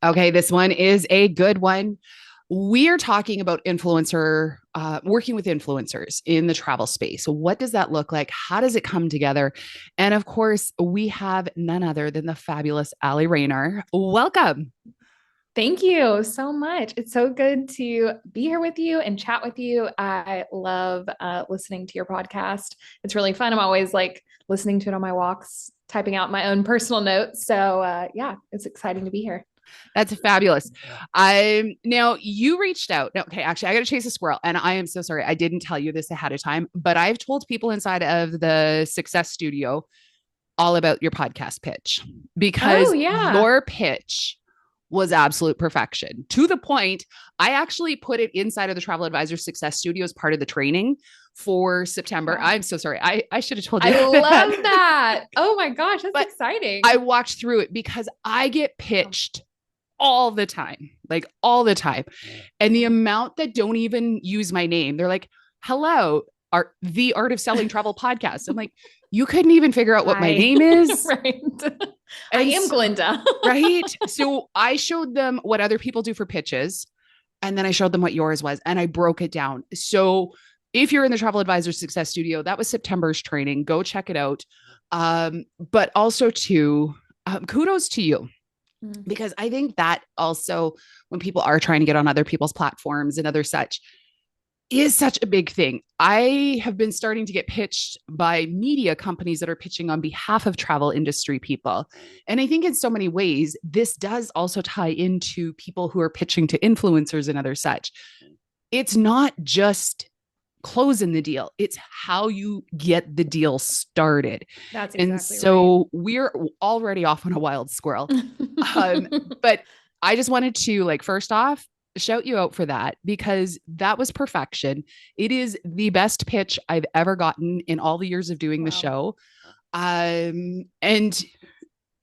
Okay, this one is a good one. We are talking about working with influencers in the travel space. So what does that look like? How does it come together? And of course, we have none other than the fabulous Allie Raymar. Welcome. Thank you so much. It's so good to be here with you and chat with you. I love listening to your podcast. It's really fun. I'm always like listening to it on my walks, typing out my own personal notes. So, yeah, it's exciting to be here. That's fabulous. I now you reached out. Okay, actually, I got to chase a squirrel, and I am so sorry. I didn't tell you this ahead of time, but I've told people inside of the Success Studio all about your podcast pitch Oh, because yeah. your pitch was absolute perfection to the point I actually put it inside of the Travel Advisor Success Studio as part of the training for September. Wow. I'm so sorry. I should have told you I that. love that. Oh my gosh, that's But I exciting. watched through it because I get pitched all the time, like all the time. And the amount that don't even use my name, they're like, hello, the Art of Selling Travel podcast. I'm like, you couldn't even figure out what my Hi. name is. Right. I And am so, Glinda. right. So I showed them what other people do for pitches. And then I showed them what yours was and I broke it down. So if you're in the Travel Advisor Success Studio, that was September's training. Go check it out. But also too, kudos to you Mm. because I think that also when people are trying to get on other people's platforms and other such is such a big thing. I have been starting to get pitched by media companies that are pitching on behalf of travel industry people. And I think in so many ways, this does also tie into people who are pitching to influencers and other such. It's not just closing the deal, it's how you get the deal started. That's And exactly right. so we're already off on a wild squirrel. Um, but I just wanted to, like, first off, shout you out for that because that was perfection. It is the best pitch I've ever gotten in all the years of doing the Wow. show. And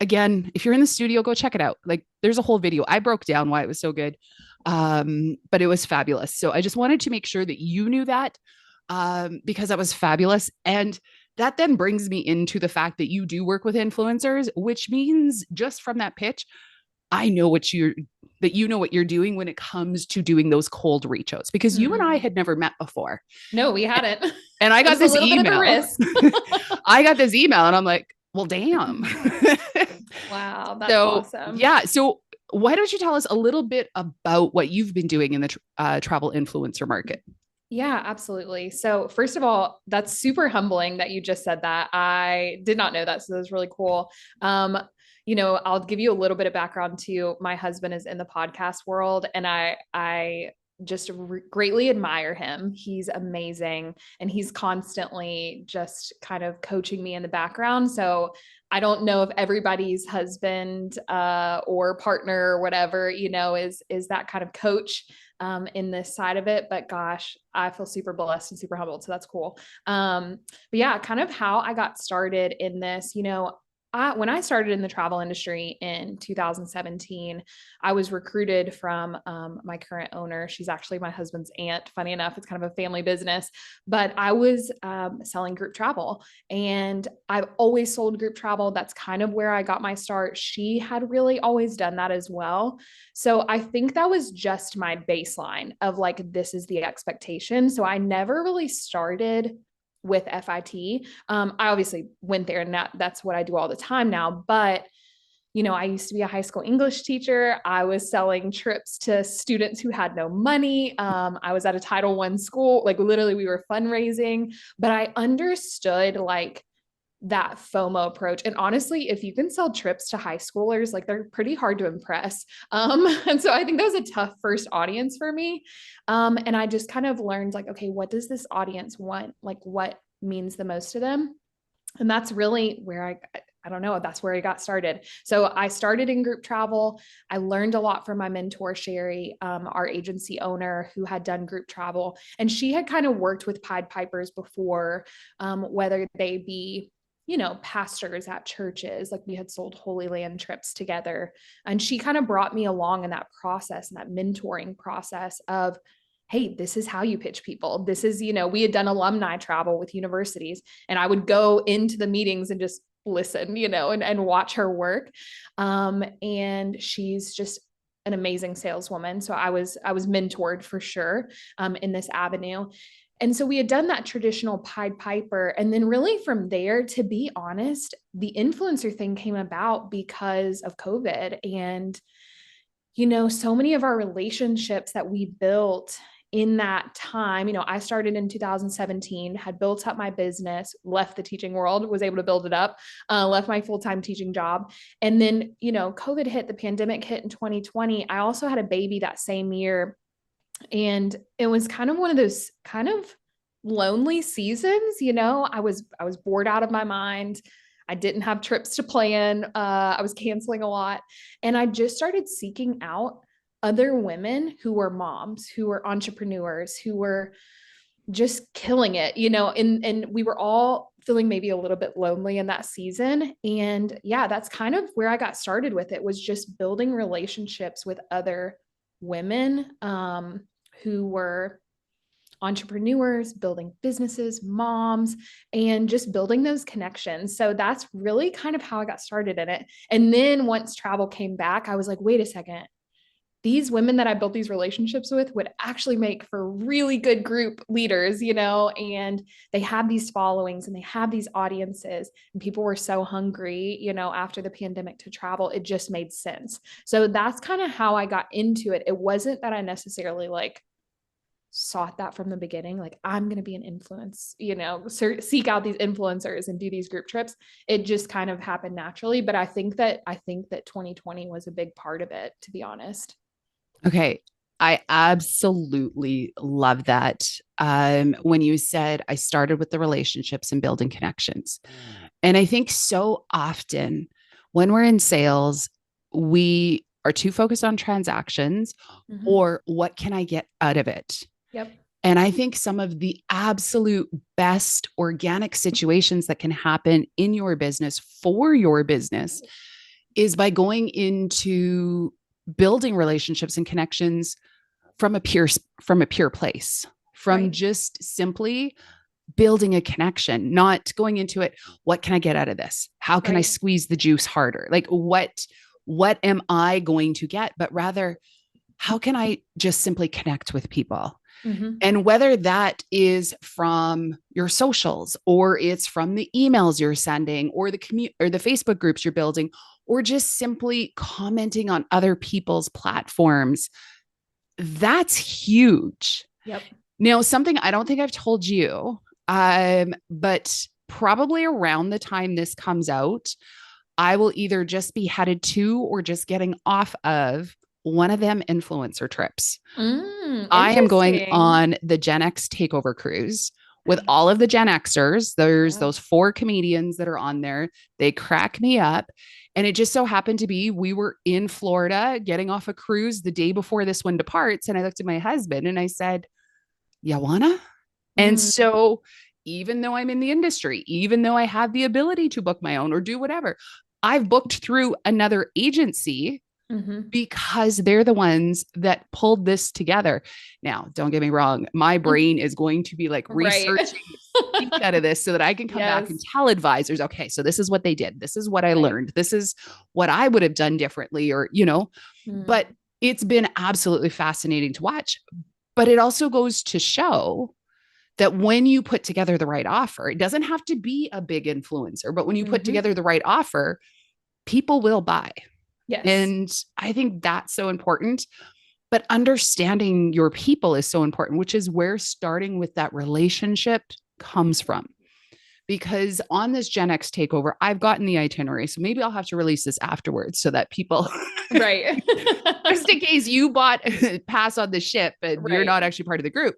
again, if you're in the studio, go check it out. Like, there's a whole video. I broke down why it was so good. But it was fabulous. So I just wanted to make sure that you knew that because that was fabulous. And that then brings me into the fact that you do work with influencers, which means just from that pitch, I know what you're that you know what you're doing when it comes to doing those cold reach outs because you and I Mhm. had never met before. No, we hadn't. And I It got was a this little bit of a email. risk. I got this email and I'm like, well, damn. Wow, that's So, awesome. yeah. So, why don't you tell us a little bit about what you've been doing in the travel influencer market? Yeah, absolutely. So, first of all, that's super humbling that you just said that. I did not know that, so that was really cool. Um, I'll give you a little bit of background too. My husband is in the podcast world, and I just greatly admire him. He's amazing, and he's constantly just kind of coaching me in the background. So I don't know if everybody's husband or partner or whatever, is that kind of coach in this side of it. But gosh, I feel super blessed and super humbled. So that's cool. But yeah, kind of how I got started in this, when I started in the travel industry in 2017, I was recruited from my current owner. She's actually my husband's aunt. Funny enough, it's kind of a family business, but I was selling group travel and I've always sold group travel. That's kind of where I got my start. She had really always done that as well. So I think that was just my baseline of like, this is the expectation. So I never really started with FIT. I obviously went there and that's what I do all the time now. But, I used to be a high school English teacher. I was selling trips to students who had no money. I was at a Title I school. Like literally we were fundraising, but I understood like that FOMO approach. And honestly, if you can sell trips to high schoolers, like they're pretty hard to impress. And so I think that was a tough first audience for me. And I just kind of learned like, okay, what does this audience want? Like what means the most to them? And that's really where I don't know, that's where I got started. So I started in group travel. I learned a lot from my mentor, Sherry, our agency owner who had done group travel. And she had kind of worked with Pied Pipers before, whether they be pastors at churches, like we had sold Holy Land trips together. And she kind of brought me along in that process and that mentoring process of, hey, this is how you pitch people. This is, we had done alumni travel with universities, and I would go into the meetings and just listen, and watch her work. And she's just an amazing saleswoman. So I was mentored for sure in this avenue. And so we had done that traditional Pied Piper. And then really from there, to be honest, the influencer thing came about because of COVID. And, so many of our relationships that we built in that time, I started in 2017, had built up my business, left the teaching world, was able to build it up, left my full-time teaching job. And then, COVID hit, the pandemic hit in 2020. I also had a baby that same year. And it was kind of one of those kind of lonely seasons. I was bored out of my mind. I didn't have trips to plan. I was canceling a lot. And I just started seeking out other women who were moms, who were entrepreneurs, who were just killing it, and we were all feeling maybe a little bit lonely in that season. And yeah, that's kind of where I got started with it, was just building relationships with other women who were entrepreneurs, building businesses, moms, and just building those connections. So that's really kind of how I got started in it. And then once travel came back, I was like, wait a second. These women that I built these relationships with would actually make for really good group leaders, and they have these followings and they have these audiences, and people were so hungry, after the pandemic to travel. It just made sense. So that's kind of how I got into it. It wasn't that I necessarily sought that from the beginning, I'm going to be an influence, seek out these influencers and do these group trips. It just kind of happened naturally. But I think that 2020 was a big part of it, to be honest. Okay. I absolutely love that. When you said I started with the relationships and building connections. And I think so often when we're in sales, we are too focused on transactions or what can I get out of it? Yep. And I think some of the absolute best organic situations that can happen in your business for your business is by going into building relationships and connections from a pure place, from right. Just simply building a connection, not going into it. What can I get out of this? How can right. I squeeze the juice harder? What am I going to get? But rather, how can I just simply connect with people? And whether that is from your socials, or it's from the emails you're sending, or the Facebook groups you're building, or just simply commenting on other people's platforms, that's huge. Yep. Now, something I don't think I've told you, but probably around the time this comes out, I will either just be headed to or just getting off of one of them influencer trips. I am going on the Gen X takeover cruise with all of the Gen Xers. There's those 4 comedians that are on there. They crack me up. And it just so happened to be, we were in Florida getting off a cruise the day before this one departs. And I looked at my husband and I said, "Ya wanna?" And so even though I'm in the industry, even though I have the ability to book my own or do whatever, I've booked through another agency because they're the ones that pulled this together. Now, don't get me wrong. My brain is going to be researching out of this so that I can come back and tell advisors, okay, so this is what they did. This is what I learned. This is what I would have done differently, or, but it's been absolutely fascinating to watch. But it also goes to show that when you put together the right offer, it doesn't have to be a big influencer, but when you put together the right offer, people will buy. Yes. And I think that's so important. But understanding your people is so important, which is where starting with that relationship comes from. Because on this Gen X takeover, I've gotten the itinerary. So maybe I'll have to release this afterwards so that people, right. just in case you bought pass on the ship and you're not actually part of the group.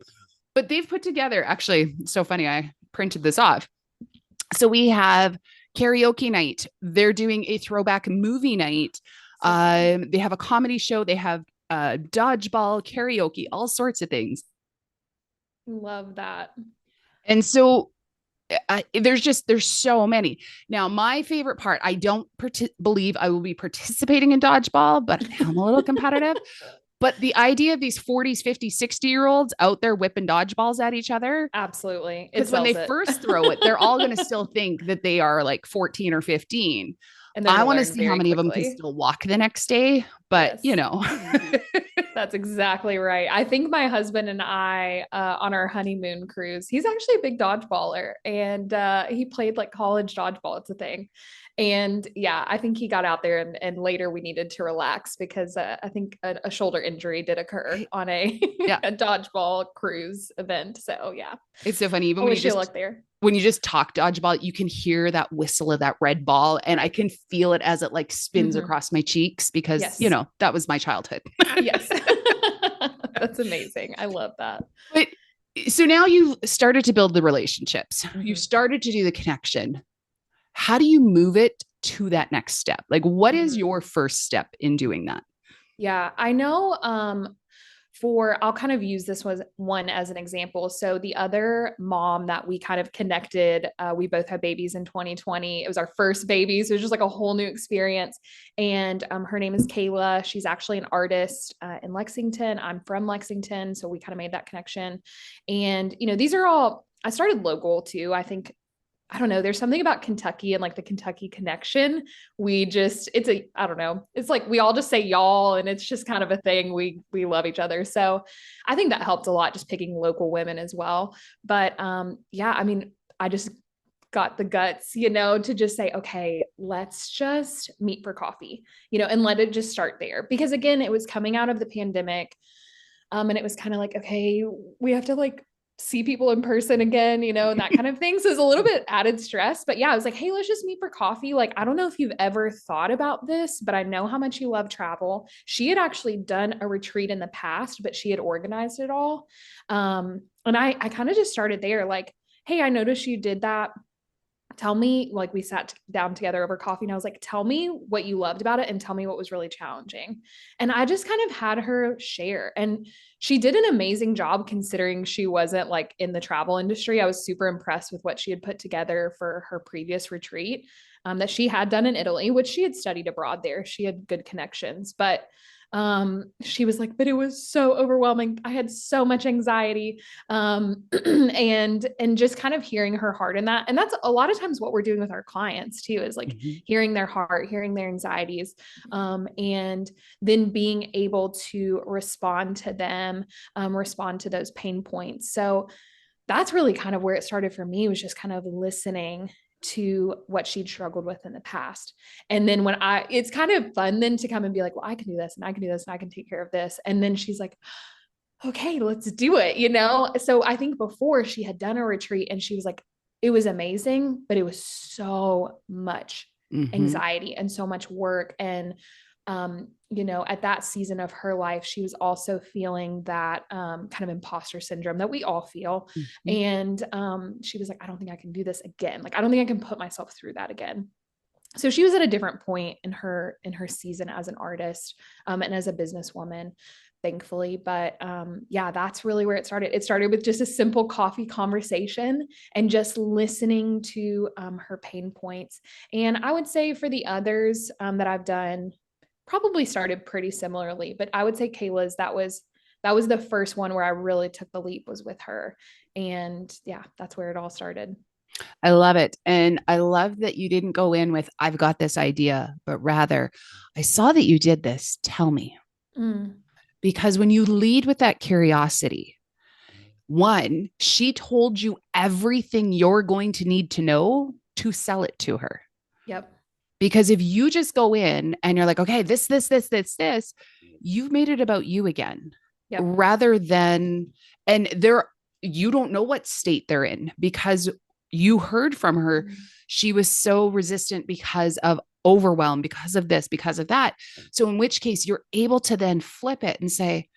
But they've put together, actually, so funny, I printed this off. So we have karaoke night. They're doing a throwback movie night. They have a comedy show. They have dodgeball, karaoke, all sorts of things. Love that. And so there's so many. Now, my favorite part, I don't believe I will be participating in dodgeball, but I'm a little competitive. But the idea of these 40s, 50s, 60-year-olds out there whipping dodgeballs at each other. Absolutely. Because when they first throw it, they're all going to still think that they are 14 or 15. And they're I going to want to learn see how very many of them can quickly. still walk the next day, but you Yes. know. That's exactly right. I think my husband and I, on our honeymoon cruise, he's actually a big dodgeballer, and he played like college dodgeball. It's a thing. And yeah, I think he got out there, and later we needed to relax because I think a shoulder injury did occur on a, Yeah. a dodgeball cruise event. So yeah, It's so funny. Even I wish you luck there. when you just talk dodgeball, you can hear that whistle of that red ball. And I can feel it as it like spins Mhm. across my cheeks because, you Yes. know, that was my childhood. Yes. That's amazing. I love that. But so now you've started to build the relationships. You've Mhm. started to do the connection. How do you move it to that next step? Like, what is Mhm. your first step in doing that? Yeah, I know I'll kind of use this was one as an example. So the other mom that we kind of connected, we both had babies in 2020. It was our first baby, so it was just like a whole new experience. And her name is Kayla. She's actually an artist in Lexington. I'm from Lexington, so we kind of made that connection. And these are all. I started local too. I don't know. There's something about Kentucky and like the Kentucky connection. I don't know. It's like we all just say y'all, and it's just kind of a thing. We love each other. So I think that helped a lot, just picking local women as well. But yeah, I mean, I just got the guts, to just say, okay, let's just meet for coffee, and let it just start there. Because again, it was coming out of the pandemic. And it was kind of like, okay, we have to like see people in person again, and that kind of thing. So it's a little bit added stress. But yeah, I was like, hey, let's just meet for coffee. Like, I don't know if you've ever thought about this, but I know how much you love travel. She had actually done a retreat in the past, but she had organized it all. And I kind of just started there, like, hey, I noticed you did that. Tell me, like, we sat down together over coffee, and I was like, tell me what you loved about it and tell me what was really challenging. And I just kind of had her share, and she did an amazing job considering she wasn't like in the travel industry. I was super impressed with what she had put together for her previous retreat, that she had done in Italy, which she had studied abroad there. She had good connections, but she was like, but it was so overwhelming. I had so much anxiety. And just kind of hearing her heart in that. And that's a lot of times what we're doing with our clients too, is like Mhm. hearing their heart, hearing their anxieties, and then being able to respond to them, respond to those pain points. So that's really kind of where it started for me, was just kind of listening to what she'd struggled with in the past. And then it's kind of fun then to come and be like, well, I can do this and I can do this and I can take care of this. And then she's like, okay, let's do it. So I think before, she had done a retreat and she was like, it was amazing, but it was so much Mhm. anxiety and so much work. And, at that season of her life, she was also feeling that kind of imposter syndrome that we all feel. Mhm. And she was like, I don't think I can do this again. Like, I don't think I can put myself through that again. So she was at a different point in her season as an artist, and as a businesswoman, thankfully. But yeah, that's really where it started. It started with just a simple coffee conversation and just listening to her pain points. And I would say for the others that I've done, probably started pretty similarly. But I would say Kayla's, that was the first one where I really took the leap, was with her. And yeah, that's where it all started. I love it. And I love that you didn't go in with, I've got this idea, but rather, I saw that you did this. Tell me. Mm, Because when you lead with that curiosity, one, she told you everything you're going to need to know to sell it to her. yep. Because if you just go in and you're like, okay, this, you've made it about you again, Yep. rather than, and you don't know what state they're in because you heard from her. She was so resistant because of overwhelm, because of this, because of that. So, in which case, you're able to then flip it and say,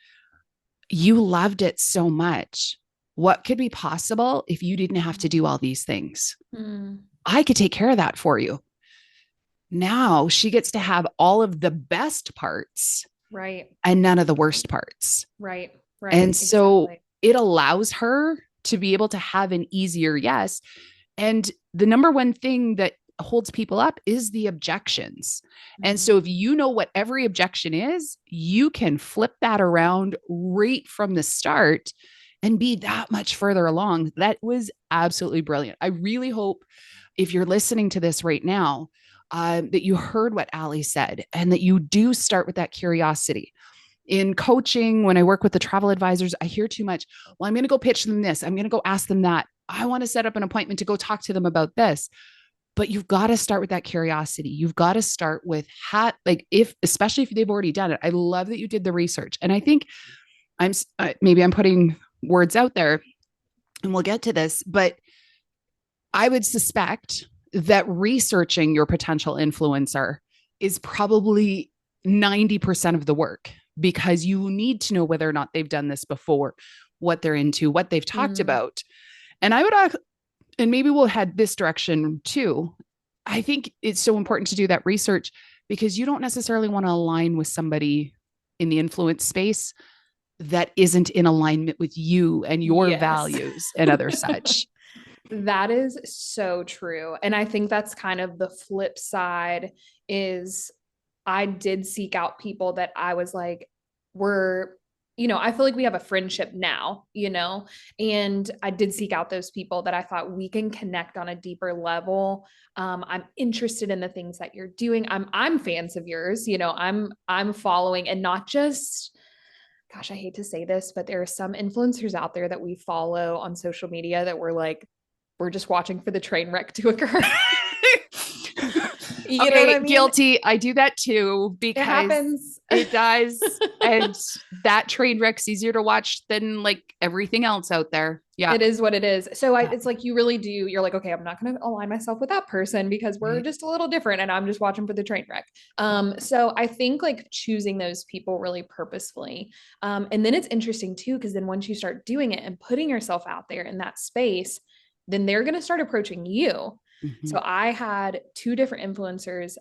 you loved it so much. What could be possible if you didn't have to do all these things? Mm, I could take care of that for you. Now she gets to have all of the best parts right. and none of the worst parts. Right. Right. And so Exactly. it allows her to be able to have an easier yes. And the number one thing that holds people up is the objections. And Mhm. so if you know what every objection is, you can flip that around right from the start and be that much further along. That was absolutely brilliant. I really hope if you're listening to this right now, that you heard what Allie said, and that you do start with that curiosity. In coaching, when I work with the travel advisors, I hear too much. Well, I'm going to go pitch them this. I'm going to go ask them that. I want to set up an appointment to go talk to them about this. But you've got to start with that curiosity. You've got to start with like, if, especially if they've already done it. I love that you did the research. And I think maybe I'm putting words out there, and we'll get to this, but I would suspect that researching your potential influencer is probably 90% of the work, because you need to know whether or not they've done this before, what they're into, what they've talked about. And I would, and maybe we'll head this direction too. I think it's so important to do that research, because you don't necessarily want to align with somebody in the influence space that isn't in alignment with you and your values and other such. That is so true. And I think that's kind of the flip side is I did seek out people that I was like, I feel like we have a friendship now, and I did seek out those people that I thought we can connect on a deeper level. I'm interested in the things that you're doing. I'm fans of yours, I'm following, and not just, gosh, I hate to say this, but there are some influencers out there that we follow on social media that we're just watching for the train wreck to occur. You know what I mean? Guilty. I do that too, because it happens. It does. And that train wreck's easier to watch than like everything else out there. Yeah. It is what it is. So it's like, you really do. You're like, okay, I'm not going to align myself with that person because we're just a little different and I'm just watching for the train wreck. So I think like choosing those people really purposefully. And then it's interesting too, because then once you start doing it and putting yourself out there in that space, then they're going to start approaching you. So I had 2 different influencers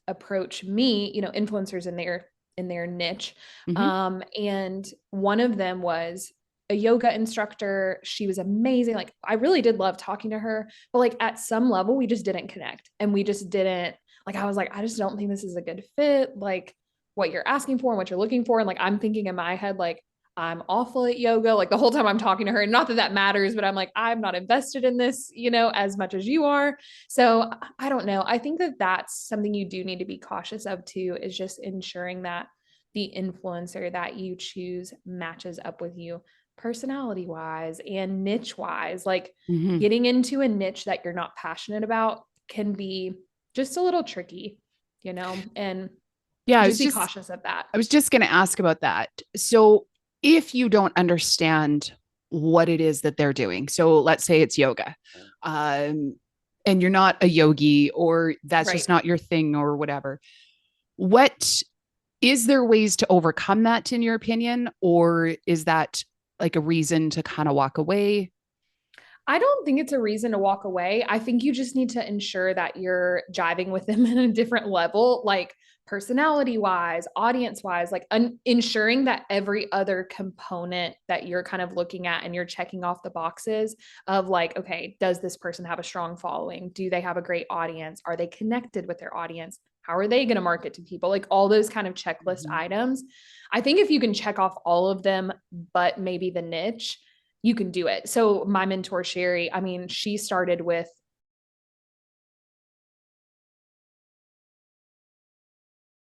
approach me, influencers in their niche. And one of them was a yoga instructor. She was amazing. Like, I really did love talking to her, but like at some level we just didn't connect, and we just didn't, like, I was like, I just don't think this is a good fit. Like what you're asking for and what you're looking for. And like, I'm thinking in my head, like, I'm awful at yoga. Like the whole time I'm talking to her, and not that that matters, but I'm like, I'm not invested in this, as much as you are. So I don't know. I think that that's something you do need to be cautious of too, is just ensuring that the influencer that you choose matches up with you personality wise and niche wise. Like getting into a niche that you're not passionate about can be just a little tricky, and just be cautious of that. I was just going to ask about that. So if you don't understand what it is that they're doing, so let's say it's yoga, and you're not a yogi, or that's just not your thing or whatever, is there ways to overcome that in your opinion? Or is that like a reason to kind of walk away? I don't think it's a reason to walk away. I think you just need to ensure that you're jiving with them at a different level, like personality wise, audience wise, like ensuring that every other component that you're kind of looking at and you're checking off the boxes of like, okay, does this person have a strong following? Do they have a great audience? Are they connected with their audience? How are they going to market to people? Like all those kind of checklist items. I think if you can check off all of them, but maybe the niche, you can do it. So my mentor, Sherry, I mean, she started with,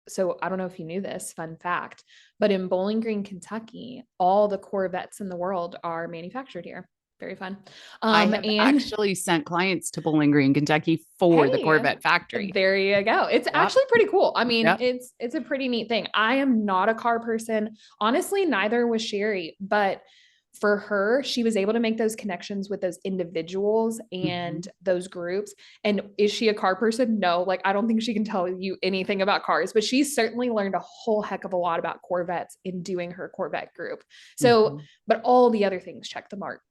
so I don't know if you knew this, fun fact, but in Bowling Green, Kentucky, all the Corvettes in the world are manufactured here. Very fun. I have actually sent clients to Bowling Green, Kentucky for the Corvette factory. There you go. It's actually pretty cool. I mean, it's a pretty neat thing. I am not a car person. Honestly, neither was Sherry, but for her, she was able to make those connections with those individuals and those groups. And is she a car person? No, like, I don't think she can tell you anything about cars, but she certainly learned a whole heck of a lot about Corvettes in doing her Corvette group. So, but all the other things check the mark,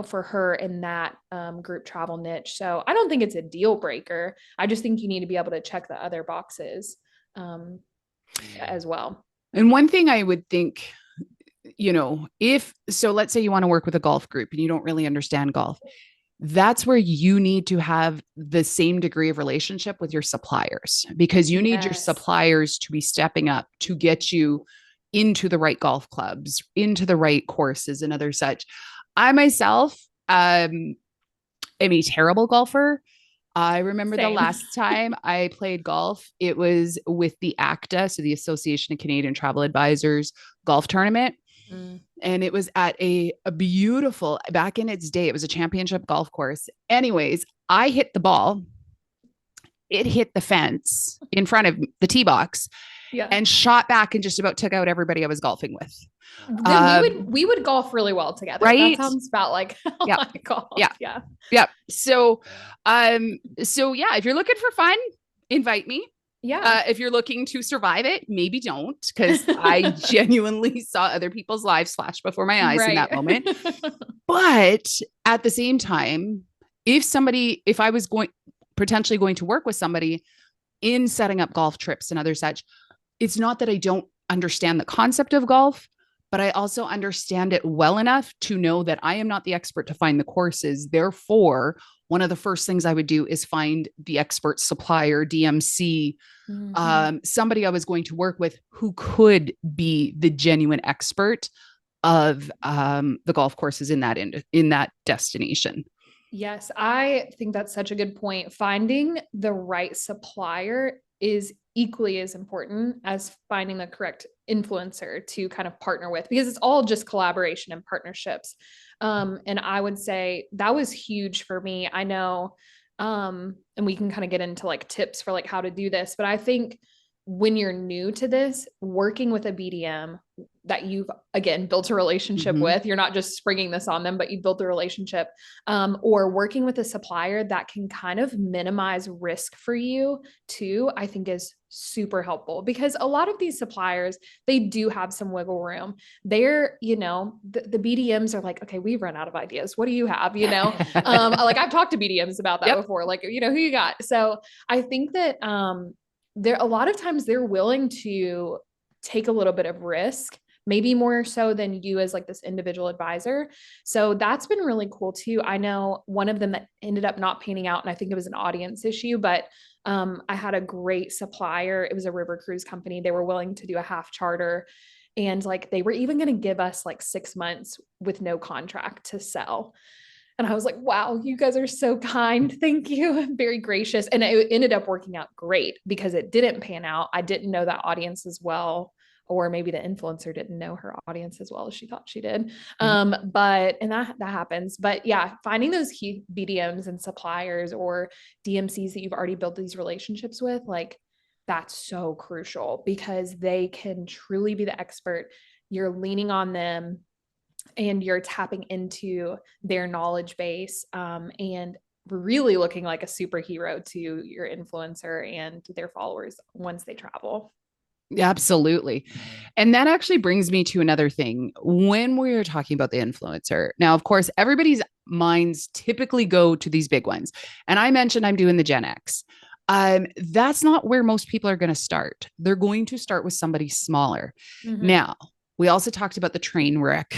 for her in that group travel niche. So I don't think it's a deal breaker. I just think you need to be able to check the other boxes as well. And one thing I would think, let's say you want to work with a golf group and you don't really understand golf, that's where you need to have the same degree of relationship with your suppliers, because you need your suppliers to be stepping up to get you into the right golf clubs, into the right courses and other such. I myself am a terrible golfer. I remember the Same. last time I played golf, it was with the ACTA, so the Association of Canadian Travel Advisors golf tournament. Mm. And it was at a beautiful, back in its day, it was a championship golf course. Anyways, I hit the ball, it hit the fence in front of the tee box Yeah. and shot back and just about took out everybody I was golfing with. Then we would golf really well together. That Right? sounds about like how Yeah. I golf. Yeah. Yeah. Yeah. So yeah, if you're looking for fun, invite me. Yeah. If you're looking to survive it, maybe don't, because I genuinely saw other people's lives flash before my eyes in that Right. moment. But at the same time, if I was potentially going to work with somebody in setting up golf trips and other such, it's not that I don't understand the concept of golf, but I also understand it well enough to know that I am not the expert to find the courses. Therefore, one of the first things I would do is find the expert supplier, DMC, somebody I was going to work with who could be the genuine expert of the golf courses in that destination. Yes, I think that's such a good point. Finding the right supplier is equally as important as finding the correct influencer to kind of partner with, because it's all just collaboration and partnerships. And I would say that was huge for me. I know, and we can kind of get into like tips for like how to do this, but I think when you're new to this, working with a BDM that you've again built a relationship with, you're not just springing this on them, but you built a relationship, or working with a supplier that can kind of minimize risk for you too, I think is super helpful, because a lot of these suppliers, they do have some wiggle room. They're, the BDMs are like, okay, we've run out of ideas. What do you have? Like I've talked to BDMs about that before, like, who you got? So I think that, there a lot of times they're willing to take a little bit of risk, maybe more so than you as like this individual advisor. So that's been really cool too. I know one of them that ended up not panning out, and I think it was an audience issue, but I had a great supplier. It was a river cruise company. They were willing to do a half charter, and like they were even going to give us like 6 months with no contract to sell. And I was like, wow, you guys are so kind. Thank you. Very gracious. And it ended up working out great because it didn't pan out. I didn't know that audience as well, or maybe the influencer didn't know her audience as well as she thought she did. But that happens. But yeah, finding those key BDMs and suppliers or DMCs that you've already built these relationships with, like that's so crucial, because they can truly be the expert. You're leaning on them, and you're tapping into their knowledge base, and really looking like a superhero to your influencer and their followers once they travel. Absolutely. And that actually brings me to another thing. When we're talking about the influencer, now, of course, everybody's minds typically go to these big ones. And I mentioned I'm doing the Gen X. That's not where most people are going to start. They're going to start with somebody smaller. Now, we also talked about the train wreck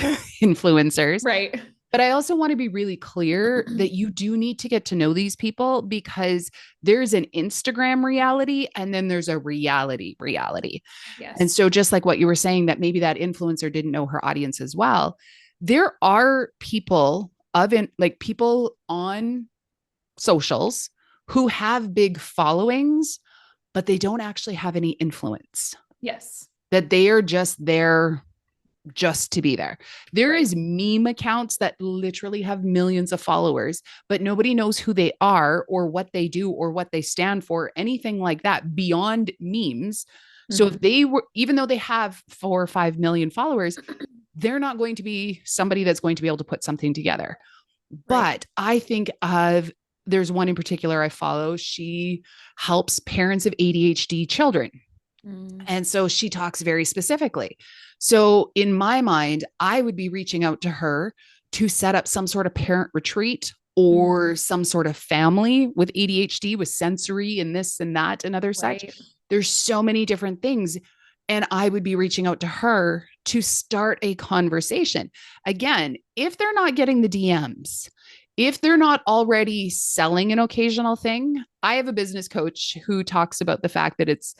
influencers. Right. But I also want to be really clear that you do need to get to know these people, because there's an Instagram reality and then there's a reality. Yes. And so just like what you were saying, that maybe that influencer didn't know her audience as well. There are people people on socials who have big followings, but they don't actually have any influence. Yes. That they are just there just to be there. There is meme accounts that literally have millions of followers, but nobody knows who they are or what they do or what they stand for, anything like that beyond memes. So if they were, even though they have 4 or 5 million followers, they're not going to be somebody that's going to be able to put something together. But I think there's one in particular I follow. She helps parents of ADHD children. And so she talks very specifically. So in my mind, I would be reaching out to her to set up some sort of parent retreat or some sort of family with ADHD, with sensory and this and that and other such. There's so many different things. And I would be reaching out to her to start a conversation. Again, if they're not getting the DMs, if they're not already selling an occasional thing, I have a business coach who talks about the fact that it's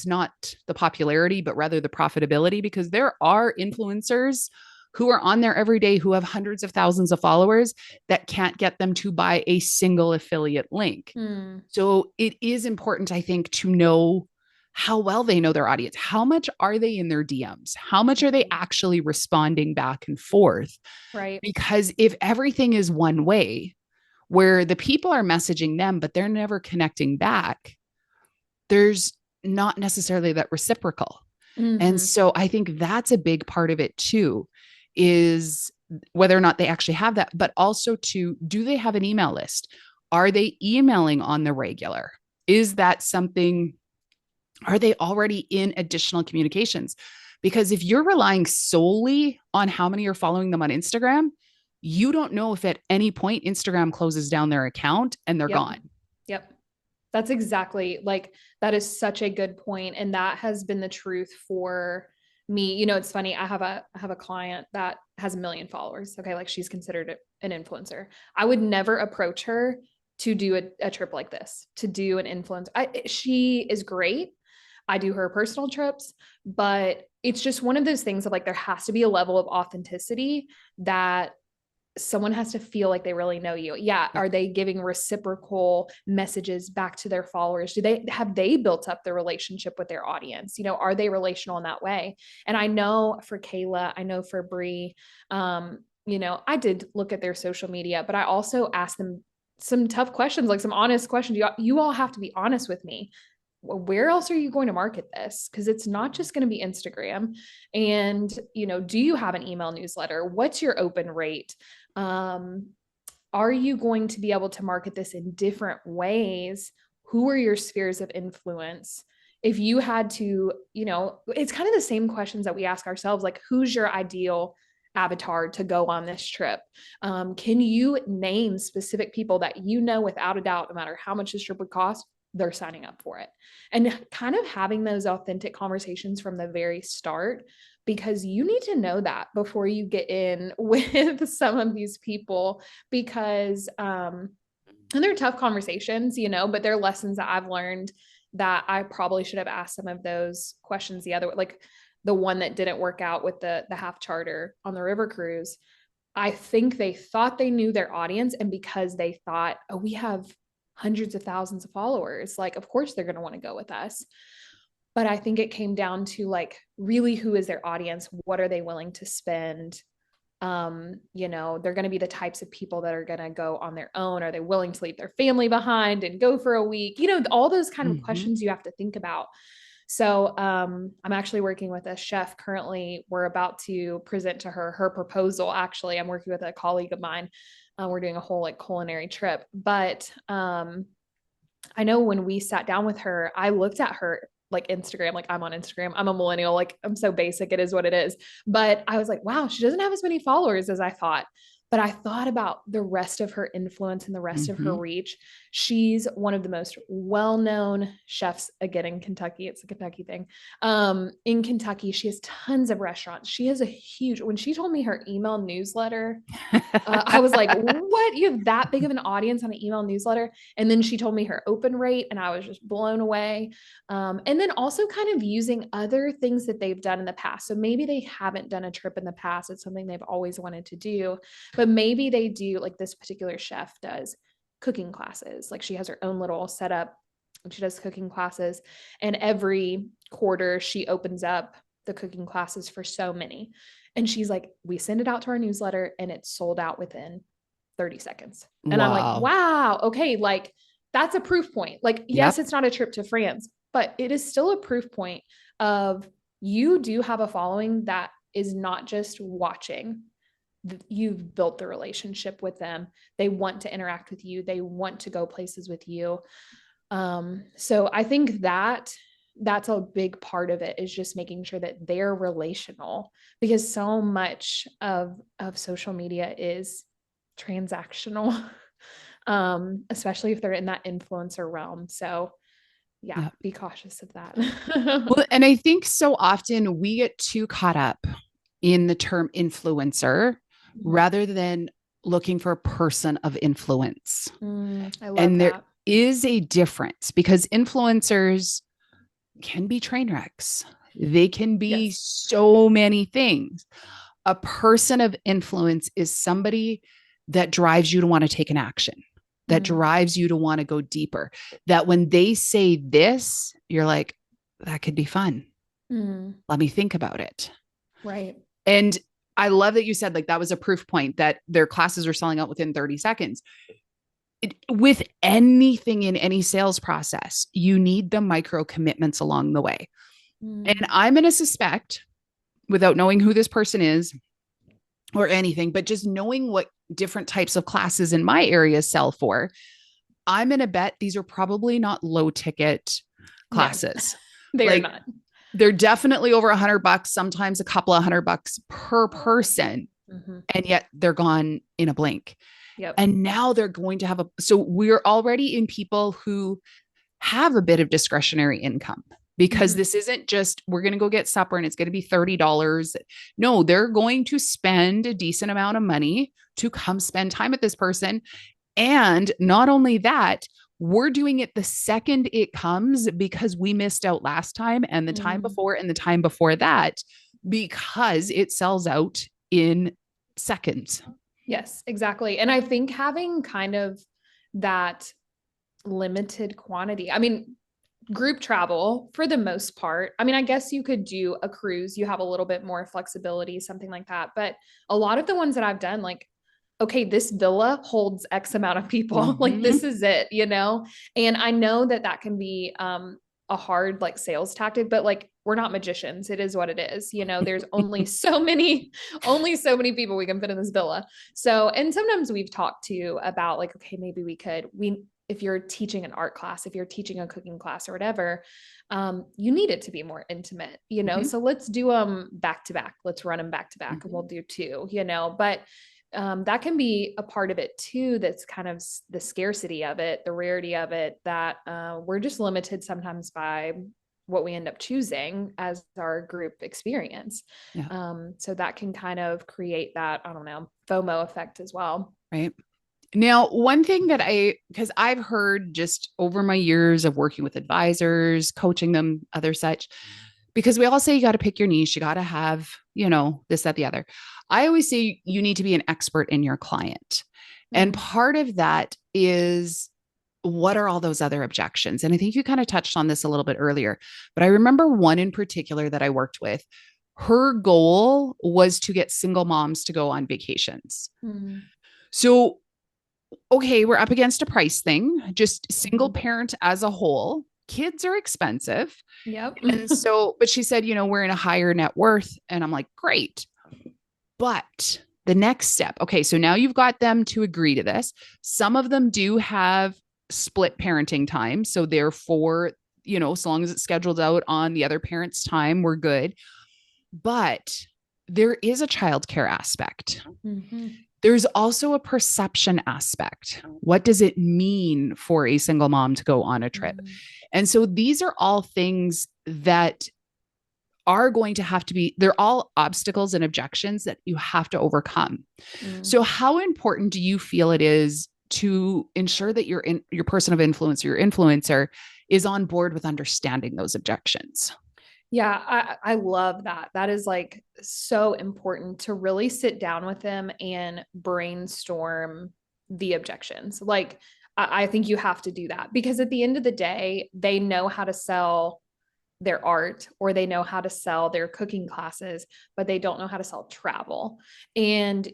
not the popularity, but rather the profitability, because there are influencers who are on there every day who have hundreds of thousands of followers that can't get them to buy a single affiliate link. Mm, So it is important, I think, to know how well they know their audience. How much are they in their DMs? How much are they actually responding back and forth? right. Because if everything is one way, where the people are messaging them, but they're never connecting back, there's not necessarily that reciprocal. And Mm-hmm. so I think that's a big part of it too, is whether or not they actually have that, but also to, do they have an email list? Are they emailing on the regular? Is that something, are they already in additional communications? Because if you're relying solely on how many are following them on Instagram, you don't know if at any point Instagram closes down their account and they're Yep. gone. Yep. That's exactly like, that is such a good point. And that has been the truth for me. You know, it's funny. I have a client that has 1 million followers. Okay. Like she's considered an influencer. I would never approach her to do a trip like this, to do an influence. She is great. I do her personal trips, but it's just one of those things of like, there has to be a level of authenticity that someone has to feel like they really know you. Yeah. Yeah. Are they giving reciprocal messages back to their followers? Have they built up the relationship with their audience? You know, are they relational in that way? And I know for Kayla, I know for Bree, you know, I did look at their social media, but I also asked them some tough questions, like some honest questions. You all have to be honest with me. Where else are you going to market this? Because it's not just going to be Instagram. And, you know, do you have an email newsletter? What's your open rate? Um, are you going to be able to market this in different ways? Who are your spheres of influence? If you had to, you know, it's kind of the same questions that we ask ourselves, like, who's your ideal avatar to go on this trip? Can you name specific people that you know without a doubt, no matter how much this trip would cost, they're signing up for it? And kind of having those authentic conversations from the very start, because you need to know that before you get in with some of these people, because and they're tough conversations, you know, but they're lessons that I've learned that I probably should have asked some of those questions the other way. Like the one that didn't work out with the half charter on the river cruise, I think they thought they knew their audience, and because they thought, oh, we have hundreds of thousands of followers, like of course they're going to want to go with us. But I think it came down to like, really, who is their audience? What are they willing to spend? You know, they're going to be the types of people that are going to go on their own. Are they willing to leave their family behind and go for a week? You know, all those kind of questions you have to think about. So I'm actually working with a chef currently. We're about to present to her proposal. Actually, I'm working with a colleague of mine. We're doing a whole like culinary trip. But I know when we sat down with her, I looked at her like Instagram, like I'm on Instagram. I'm a millennial, like I'm so basic. It is what it is. But I was like, wow, she doesn't have as many followers as I thought. But I thought about the rest of her influence and the rest of her reach. She's one of the most well-known chefs, again, in Kentucky. It's a Kentucky thing. In Kentucky, she has tons of restaurants. She has a huge, when she told me her email newsletter, I was like, what? You have that big of an audience on an email newsletter? And then she told me her open rate, and I was just blown away. And then also kind of using other things that they've done in the past. So maybe they haven't done a trip in the past. It's something they've always wanted to do, but maybe they do, like this particular chef does cooking classes. Like she has her own little setup and she does cooking classes. And every quarter she opens up the cooking classes for so many. And she's like, we send it out to our newsletter and it's sold out within 30 seconds. And wow. I'm like, wow, okay. Like that's a proof point. Like, yes, it's not a trip to France, but it is still a proof point of you do have a following that is not just watching. You've built the relationship with them. They want to interact with you. They want to go places with you. So I think that that's a big part of it, is just making sure that they're relational, because so much of social media is transactional, especially if they're in that influencer realm. So yeah, be cautious of that. Well, and I think so often we get too caught up in the term influencer rather than looking for a person of influence. I love and there that. is a difference, because influencers can be train wrecks. They can be so many things. A person of influence is somebody that drives you to want to take an action, that drives you to want to go deeper, that when they say this, you're like, that could be fun. Let me think about it. Right. And I love that you said like that was a proof point that their classes are selling out within 30 seconds. With anything in any sales process, you need the micro commitments along the way. And I'm going to suspect, without knowing who this person is or anything, but just knowing what different types of classes in my area sell for, I'm going to bet these are probably not low ticket classes. No, they like, are not. They're definitely over $100, sometimes a couple of $100 per person. And yet they're gone in a blink. Yep. And now they're going to have so we're already in people who have a bit of discretionary income, because this isn't just, we're going to go get supper and it's going to be $30. No, they're going to spend a decent amount of money to come spend time with this person. And not only that, we're doing it the second it comes because we missed out last time and the time before and the time before that, because it sells out in seconds. Yes, exactly. And I think having kind of that limited quantity, I mean, group travel for the most part, I mean, I guess you could do a cruise, you have a little bit more flexibility, something like that. But a lot of the ones that I've done, like, okay, this villa holds X amount of people. Like, this is it, you know? And I know that that can be a hard like sales tactic, but like, we're not magicians. It is what it is. You know, there's only so many people we can fit in this villa. So, and sometimes we've talked to about like, okay, maybe if you're teaching an art class, if you're teaching a cooking class or whatever, you need it to be more intimate, you know? So let's do them back to back. Let's run them back to back and we'll do two, you know, but that can be a part of it too. That's kind of the scarcity of it, the rarity of it, that we're just limited sometimes by what we end up choosing as our group experience. Yeah. So that can kind of create that, I don't know, FOMO effect as well. Right. Now, one thing that because I've heard just over my years of working with advisors, coaching them, other such, because we all say you got to pick your niche, you got to have, this, that, the other. I always say you need to be an expert in your client. And part of that is, what are all those other objections? And I think you kind of touched on this a little bit earlier, but I remember one in particular that I worked with. Her goal was to get single moms to go on vacations. So, okay, we're up against a price thing, just single parent as a whole. Kids are expensive. Yep. And so, but she said, we're in a higher net worth. And I'm like, great. But the next step, okay, so now you've got them to agree to this. Some of them do have split parenting time. So therefore, so long as it's scheduled out on the other parent's time, we're good. But there is a childcare aspect. There's also a perception aspect. What does it mean for a single mom to go on a trip? And so these are all things that are going to have to be, they're all obstacles and objections that you have to overcome. So how important do you feel it is to ensure that your person of influence or your influencer is on board with understanding those objections? Yeah, I love that. That is like so important to really sit down with them and brainstorm the objections. Like, I think you have to do that because at the end of the day, they know how to sell their art or they know how to sell their cooking classes, but they don't know how to sell travel. And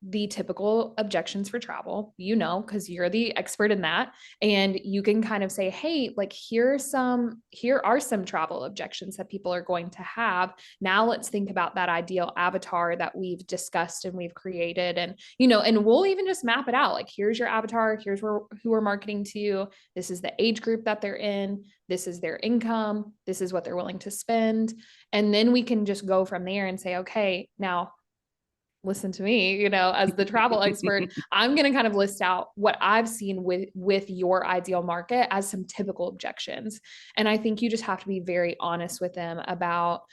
the typical objections for travel, because you're the expert in that. And you can kind of say, hey, like, here are some travel objections that people are going to have. Now let's think about that ideal avatar that we've discussed and we've created. And, and we'll even just map it out. Like, here's your avatar. Here's who we're marketing to. This is the age group that they're in. This is their income. This is what they're willing to spend. And then we can just go from there and say, okay, now listen to me, as the travel expert, I'm going to kind of list out what I've seen with your ideal market as some typical objections. And I think you just have to be very honest with them about,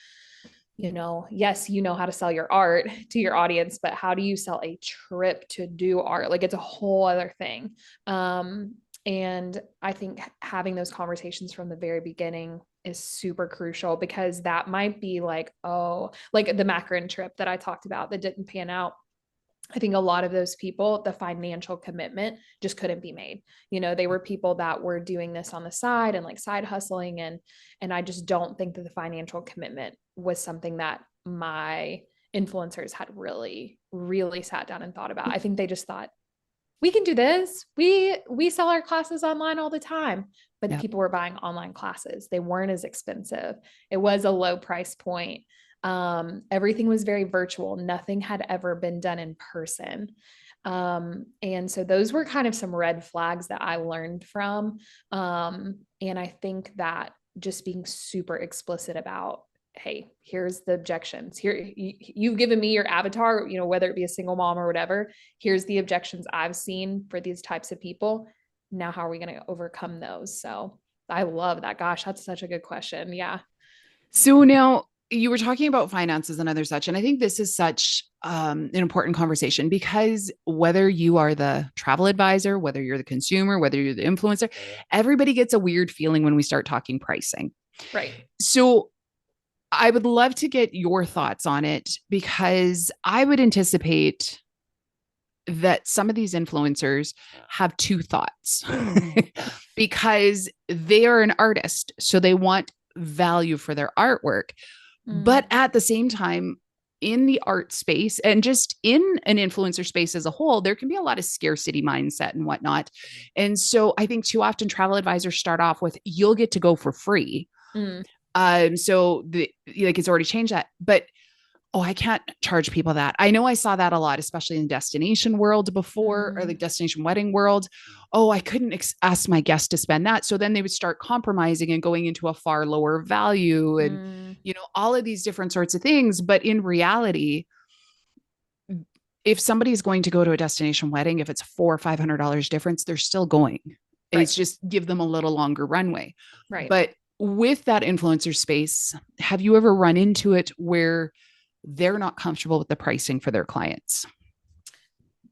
yes, how to sell your art to your audience, but how do you sell a trip to do art? Like, it's a whole other thing. And I think having those conversations from the very beginning is super crucial, because that might be like, oh, like the Macron trip that I talked about that didn't pan out. I think a lot of those people, the financial commitment just couldn't be made. They were people that were doing this on the side and like side hustling. And I just don't think that the financial commitment was something that my influencers had really, really sat down and thought about. I think they just thought, we can do this. We sell our classes online all the time, but Yep. people were buying online classes. They weren't as expensive. It was a low price point. Everything was very virtual. Nothing had ever been done in person. And so those were kind of some red flags that I learned from. And I think that just being super explicit about, hey, here's the objections. Here, you've given me your avatar, whether it be a single mom or whatever. Here's the objections I've seen for these types of people. Now, how are we going to overcome those? So I love that. Gosh, that's such a good question. Yeah. So now you were talking about finances and other such, and I think this is such an important conversation, because whether you are the travel advisor, whether you're the consumer, whether you're the influencer, everybody gets a weird feeling when we start talking pricing. Right. So I would love to get your thoughts on it, because I would anticipate that some of these influencers have two thoughts because they are an artist. So they want value for their artwork. But at the same time, in the art space and just in an influencer space as a whole, there can be a lot of scarcity mindset and whatnot. And so I think too often travel advisors start off with, you'll get to go for free. So it's already changed that, but I can't charge people that. I know I saw that a lot, especially in destination world before, or the destination wedding world. Oh, I couldn't ask my guest to spend that. So then they would start compromising and going into a far lower value and, all of these different sorts of things. But in reality, if somebody's going to go to a destination wedding, if it's $400 or $500 difference, they're still going. Right. It's just give them a little longer runway. Right. But with that influencer space, have you ever run into it where they're not comfortable with the pricing for their clients?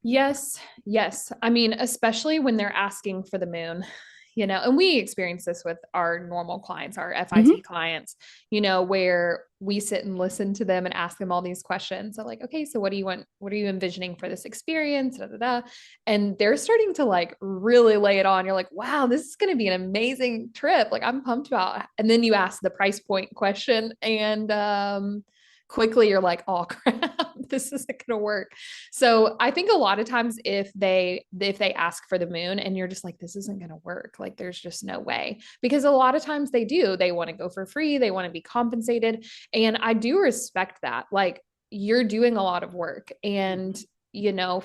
Yes. Yes. I mean, especially when they're asking for the moon, and we experience this with our normal clients, our FIT clients, where we sit and listen to them and ask them all these questions. So like, okay, so what do you want? What are you envisioning for this experience? Da, da, da. And they're starting to like really lay it on. You're like, wow, this is going to be an amazing trip. Like I'm pumped about it. And then you ask the price point question and, quickly you're like, oh crap, this isn't going to work. So I think a lot of times if they ask for the moon and you're just like, this isn't going to work, like there's just no way, because a lot of times they want to go for free. They want to be compensated. And I do respect that. Like you're doing a lot of work, and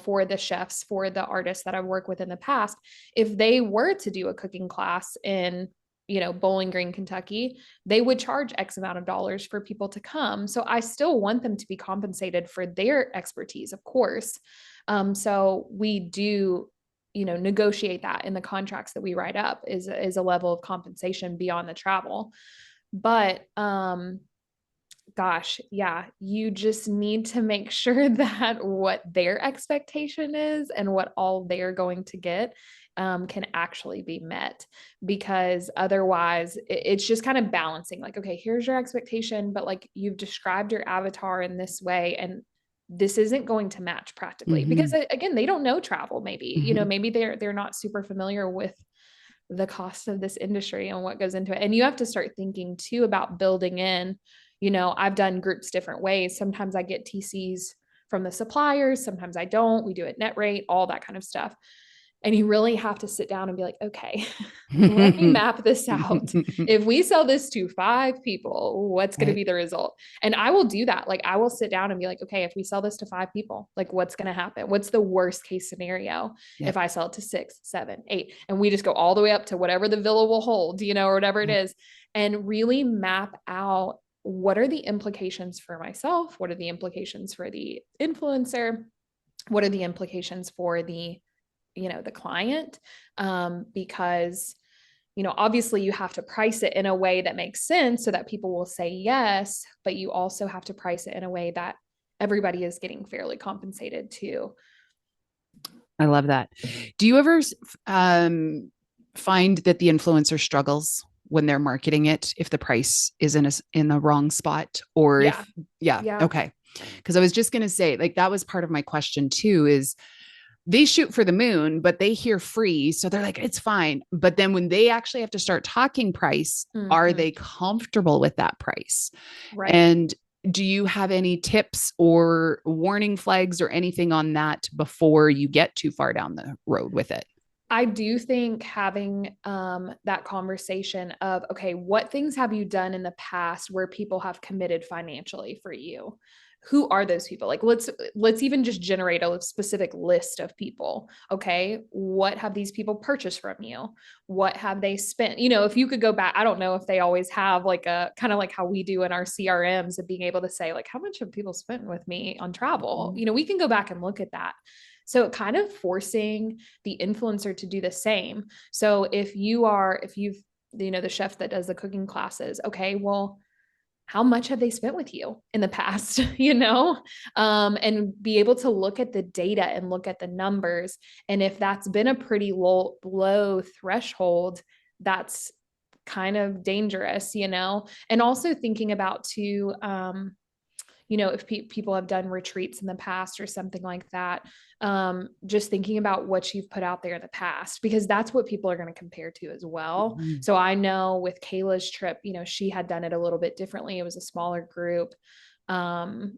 for the chefs, for the artists that I've worked with in the past, if they were to do a cooking class in Bowling Green, Kentucky, they would charge X amount of dollars for people to come. So I still want them to be compensated for their expertise, of course. So we do, negotiate that in the contracts that we write up is a level of compensation beyond the travel. But, gosh, yeah, you just need to make sure that what their expectation is and what all they're going to get can actually be met, because otherwise it's just kind of balancing like, okay, here's your expectation, but like you've described your avatar in this way and this isn't going to match practically because again, they don't know travel. Maybe, maybe they're not super familiar with the cost of this industry and what goes into it. And you have to start thinking too about building in, I've done groups different ways. Sometimes I get TCs from the suppliers. Sometimes I don't. We do it net rate, all that kind of stuff. And you really have to sit down and be like, okay, let me map this out. If we sell this to 5 people, what's going to be the result? And I will do that. Like I will sit down and be like, okay, if we sell this to 5 people, like what's going to happen? What's the worst case scenario? If I sell it to 6, 7, 8, and we just go all the way up to whatever the villa will hold, or whatever it is, and really map out what are the implications for myself? What are the implications for the influencer? What are the implications for the client? Because, obviously you have to price it in a way that makes sense so that people will say yes, but you also have to price it in a way that everybody is getting fairly compensated too. I love that. Do you ever find that the influencer struggles when they're marketing it, if the price is in the wrong spot, or Yeah. if, yeah, Yeah. okay. Because I was just going to say, like, that was part of my question too, is they shoot for the moon, but they hear free. So they're like, it's fine. But then when they actually have to start talking price, are Mhm. they comfortable with that price? Right. And do you have any tips or warning flags or anything on that before you get too far down the road with it? I do think having that conversation of, okay, what things have you done in the past where people have committed financially for you? Who are those people? Like, let's even just generate a specific list of people. Okay, what have these people purchased from you? What have they spent? You know, if you could go back, I don't know if they always have like a kind of like how we do in our CRMs of being able to say, like, how much have people spent with me on travel? You know, we can go back and look at that. So kind of forcing the influencer to do the same. So if you've, you know, the chef that does the cooking classes, okay, well, how much have they spent with you in the past, you know? And be able to look at the data and look at the numbers. And if that's been a pretty low threshold, that's kind of dangerous, you know? And also thinking about too, you know, if people have done retreats in the past or something like that, just thinking about what you've put out there in the past, because that's what people are going to compare to as well. Mhm. So I know with Kayla's trip, you know, she had done it a little bit differently. It was a smaller group. And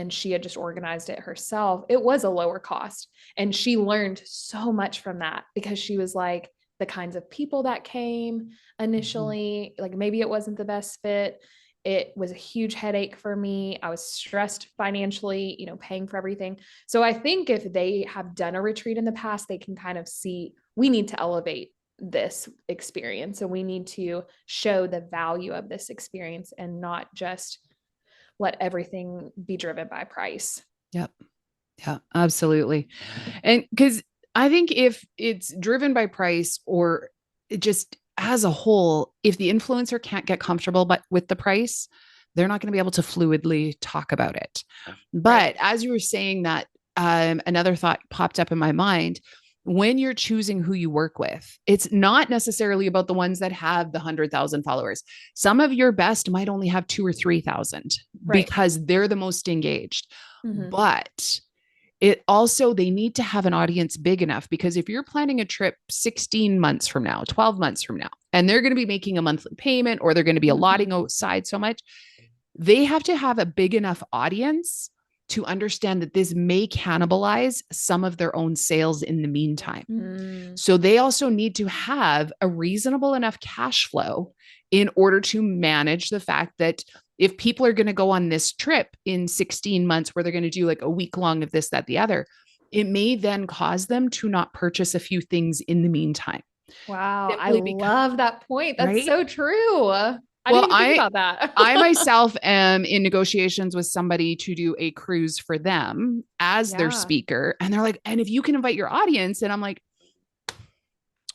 she had just organized it herself. It was a lower cost. And she learned so much from that because she was like, the kinds of people that came initially, like maybe it wasn't the best fit. It was a huge headache for me. I was stressed financially, you know, paying for everything. So I think if they have done a retreat in the past, they can kind of see we need to elevate this experience and we need to show the value of this experience and not just let everything be driven by price. Yep. Yeah, absolutely. And because I think if it's driven by price or it just as a whole, if the influencer can't get comfortable with the price, they're not going to be able to fluidly talk about it. Right. But as you were saying that, another thought popped up in my mind. When you're choosing who you work with, it's not necessarily about the ones that have the 100,000 followers. Some of your best might only have 2 or 3,000 Right. because they're the most engaged. Mm-hmm. But it also, they need to have an audience big enough, because if you're planning a trip 16 months from now, 12 months from now, and they're going to be making a monthly payment or they're going to be allotting outside so much, they have to have a big enough audience to understand that this may cannibalize some of their own sales in the meantime. Mm-hmm. So they also need to have a reasonable enough cash flow in order to manage the fact that if people are going to go on this trip in 16 months where they're going to do like a week long of this, that, the other, it may then cause them to not purchase a few things in the meantime. Wow. I Simply because, love that point. That's right? so true. I didn't Well, even think I about that. I myself am in negotiations with somebody to do a cruise for them as their Yeah. speaker. And they're like, and if you can invite your audience, and I'm like,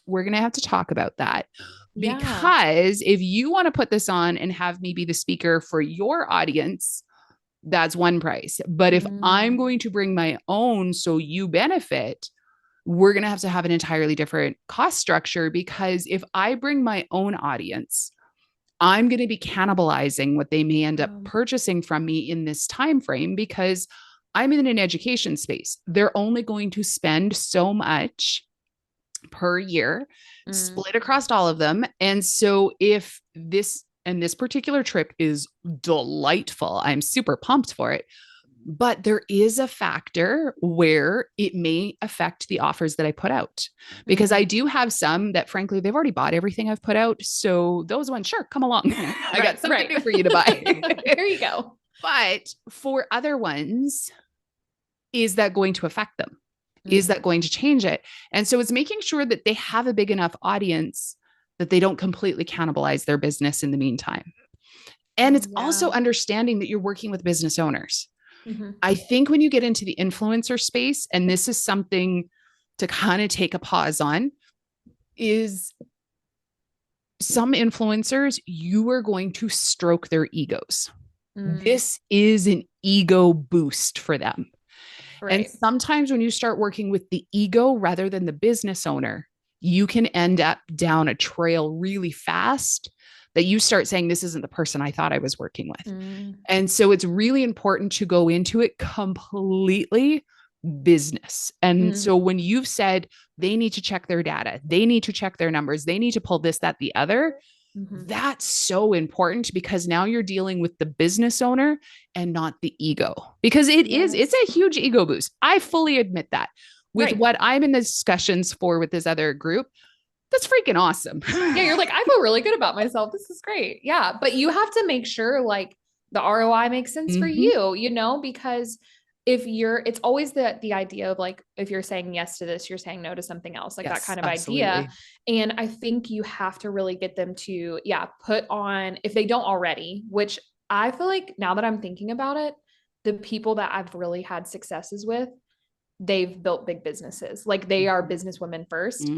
we're going to have to talk about that. Yeah. Because if you want to put this on and have me be the speaker for your audience, that's one price. But if I'm Mm. going to bring my own so you benefit, we're going to have an entirely different cost structure, because if I bring my own audience, I'm going to be cannibalizing what they may end up purchasing from me in this time frame, because I'm in an education space. They're only going to spend so much per year, Mm. split across all of them. And so if this particular trip is delightful, I'm super pumped for it. But there is a factor where it may affect the offers that I put out, because I Mm. do have some that, frankly, they've already bought everything I've put out. So those ones, sure, come along. I got Right. something Right. new for you to buy. There you go. But for other ones, is that going to affect them? Is Mm. that going to change it? And so it's making sure that they have a big enough audience that they don't completely cannibalize their business in the meantime. And Oh, it's also yeah. understanding that you're working with business owners. Mhm. I think when you get into the influencer space, and this is something to kind of take a pause on, is some influencers, you are going to stroke their egos. Mm. This is an ego boost for them. And Right. sometimes when you start working with the ego rather than the business owner, you can end up down a trail really fast that you start saying, this isn't the person I thought I was working with. And so it's really important to go into it completely business. And so when you've said they need to check their data, they need to check their numbers, they need to pull this, that, the other, that's so important, because now you're dealing with the business owner and not the ego, because it's a huge ego boost. I fully admit that with what I'm in the discussions for with this other group. That's freaking awesome. Yeah. You're like, I feel really good about myself. This is great. Yeah. But you have to make sure like the ROI makes sense for you, you know, because it's always the idea of like, if you're saying yes to this, you're saying no to something else, like that kind of idea. And I think you have to really get them to, put on, if they don't already, which I feel like now that I'm thinking about it, the people that I've really had successes with, they've built big businesses. Like they are businesswomen first.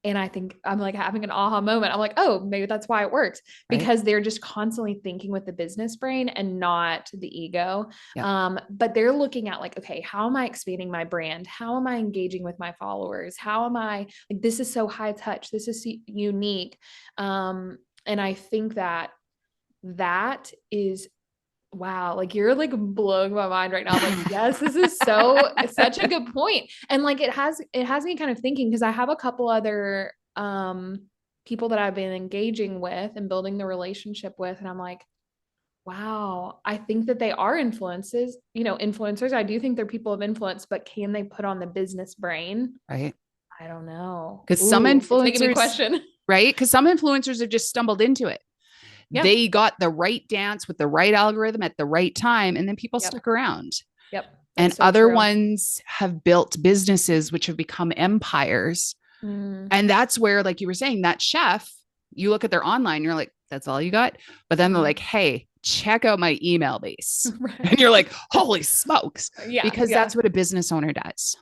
And I think I'm like having an aha moment. I'm like, oh, maybe that's why it works, because they're just constantly thinking with the business brain and not the ego. But they're looking at like, okay, how am I expanding my brand? How am I engaging with my followers? How am I like, this is so high touch. This is unique. And I think that is, wow, like you're like blowing my mind right now. I'm like, yes, this is such a good point. And like, it has me kind of thinking, because I have a couple other, people that I've been engaging with and building the relationship with. And I'm like, wow, I think that they are influencers. I do think they're people of influence, but can they put on the business brain? Right. I don't know. Because some influencers, making me question. Right. Because some influencers have just stumbled into it. They got the right dance with the right algorithm at the right time, and then people stuck around. And so other ones have built businesses which have become empires. And that's where, like you were saying, that chef, you look at their online, you're like, that's all you got. But then they're like, hey, check out my email base. And you're like, holy smokes. Because that's what a business owner does.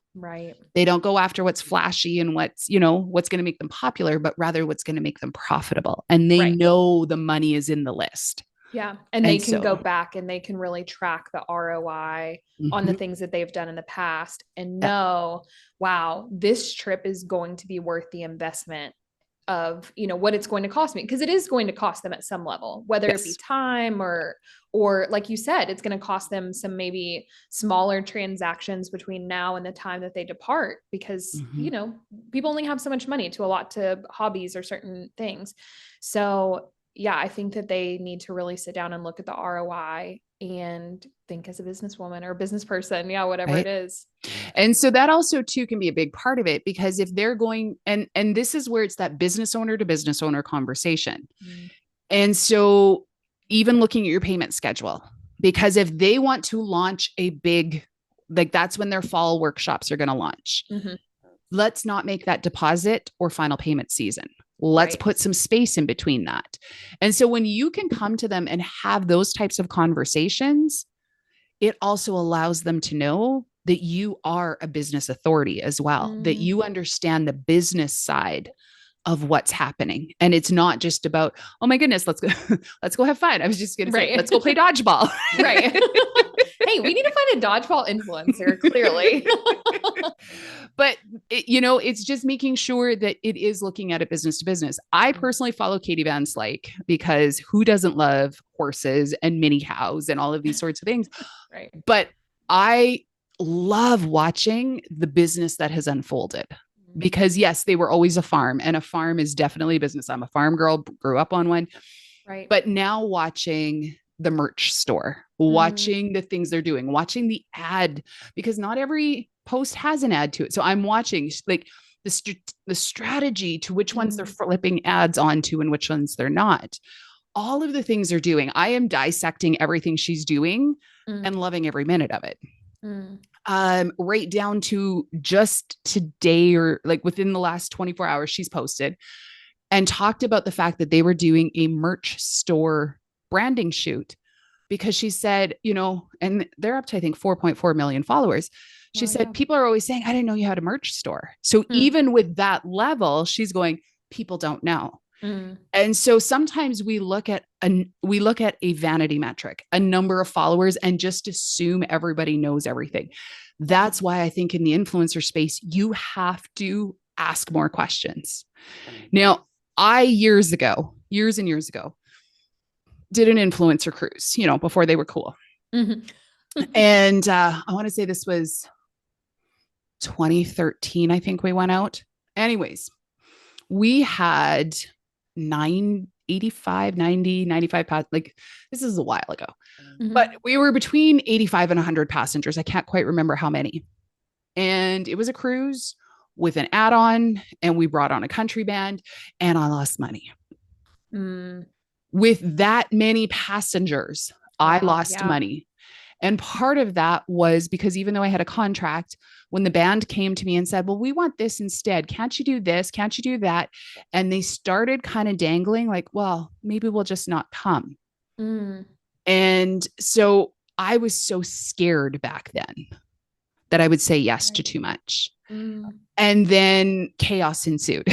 They don't go after what's flashy and what's going to make them popular, but rather what's going to make them profitable. And they know the money is in the list. And they can go back and they can really track the ROI on the things that they've done in the past and know, wow, this trip is going to be worth the investment of, what it's going to cost me. Because it is going to cost them at some level, whether it be time or like you said, it's going to cost them some maybe smaller transactions between now and the time that they depart, because, people only have so much money to allot to hobbies or certain things. So I think that they need to really sit down and look at the ROI and think as a businesswoman or a business person. Whatever it is. And so that also too can be a big part of it, because if they're going, and this is where it's that business owner to business owner conversation. And so even looking at your payment schedule, because if they want to launch a big, like that's when their fall workshops are going to launch. Let's not make that deposit or final payment season. Let's put some space in between that. And so when you can come to them and have those types of conversations, it also allows them to know that you are a business authority as well, that you understand the business side of what's happening. And it's not just about, oh my goodness, let's go have fun. I was just going to say, let's go play dodgeball. Hey, we need to find a dodgeball influencer, clearly. But it's just making sure that it is looking at it business to business. I personally follow Katie Van Slyke, because who doesn't love horses and mini cows and all of these sorts of things? But I love watching the business that has unfolded, because yes, they were always a farm, and a farm is definitely a business. I'm a farm girl, grew up on one, but now watching the merch store, watching the things they're doing, watching the ad, because not every post has an ad to it. So I'm watching like the strategy to which ones they're flipping ads onto and which ones they're not. All of the things they're doing. I am dissecting everything she's doing and loving every minute of it. Right down to just today, or like within the last 24 hours, she's posted and talked about the fact that they were doing a merch store branding shoot, because she said, and they're up to, I think, 4.4 million followers. She said, people are always saying, I didn't know you had a merch store. So even with that level, she's going, people don't know. And so sometimes we look at a vanity metric, a number of followers, and just assume everybody knows everything. That's why I think in the influencer space, you have to ask more questions. Now, I years and years ago, did an influencer cruise, before they were cool. Mhm. And I want to say this was 2013, I think we went out. Anyways, we had 85, 90, 95 like this is a while ago. But we were between 85 and 100 passengers. I can't quite remember how many. And it was a cruise with an add-on, and we brought on a country band, and I lost money. With that many passengers, I lost money. And part of that was because even though I had a contract, when the band came to me and said, well, we want this instead. Can't you do this? Can't you do that? And they started kind of dangling like, well, maybe we'll just not come. And so I was so scared back then that I would say yes to too much. And then chaos ensued.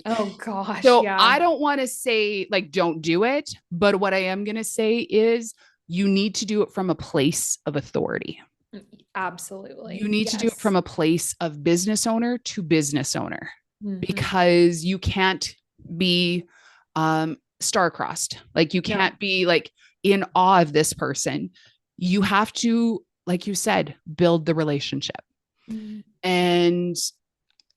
Oh gosh. So Yeah. I don't want to say like, don't do it. But what I am going to say is you need to do it from a place of authority. Absolutely. You need to do it from a place of business owner to business owner, because you can't be star-crossed. Like you can't be like in awe of this person. You have to, like you said, build the relationship. And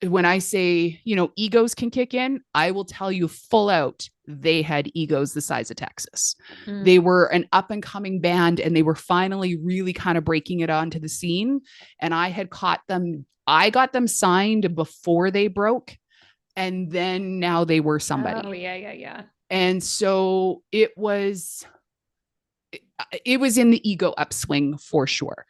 when I say, egos can kick in, I will tell you full out, they had egos the size of Texas. They were an up and coming band, and they were finally really kind of breaking it onto the scene. And I had caught them. I got them signed before they broke. And then now they were somebody. Oh, yeah. And so it was in the ego upswing for sure.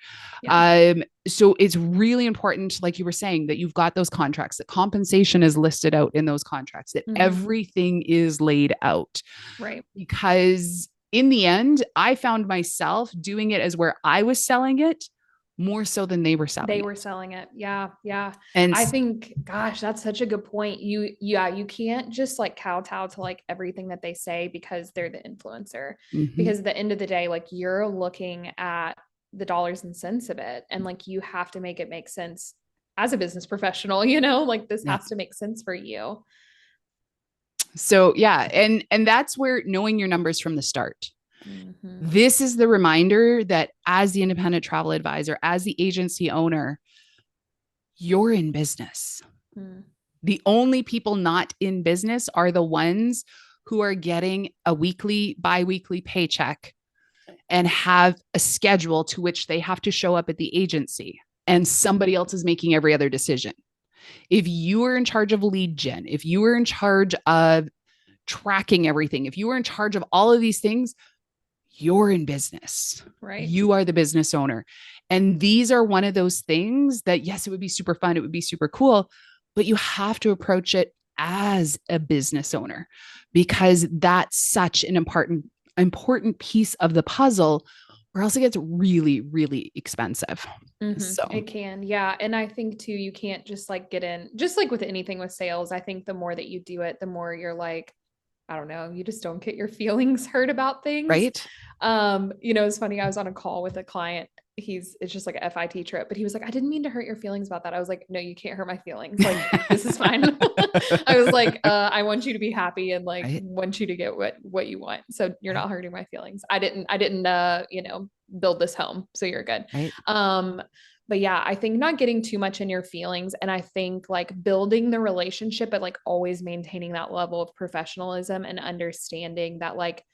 So it's really important, like you were saying, that you've got those contracts, that compensation is listed out in those contracts, that everything is laid out. Right. Because in the end, I found myself doing it as where I was selling it more so than they were selling it. Yeah. And I think, gosh, that's such a good point. You can't just like kowtow to like everything that they say because they're the influencer. Because at the end of the day, like you're looking at the dollars and cents of it. And like, you have to make it make sense as a business professional, like this has to make sense for you. So yeah. And that's where knowing your numbers from the start. This is the reminder that as the independent travel advisor, as the agency owner, you're in business. The only people not in business are the ones who are getting a weekly, bi-weekly paycheck and have a schedule to which they have to show up at the agency, and somebody else is making every other decision. If you are in charge of lead gen, if you are in charge of tracking everything, if you are in charge of all of these things, you're in business, right? You are the business owner. And these are one of those things that, yes, it would be super fun. It would be super cool, but you have to approach it as a business owner, because that's such an important piece of the puzzle, or else it gets really, really expensive. So it can. Yeah. And I think too, you can't just like get in, just like with anything with sales. I think the more that you do it, the more you're like, I don't know, you just don't get your feelings hurt about things. Right. It's funny. I was on a call with a client. It's just like a FIT trip, but he was like, I didn't mean to hurt your feelings about that. I was like, no, you can't hurt my feelings. Like, this is fine. I was like, I want you to be happy and like, want you to get what you want. So you're not hurting my feelings. I didn't, build this home. So you're good. Right. But yeah, I think not getting too much in your feelings. And I think like building the relationship, but like always maintaining that level of professionalism and understanding that like,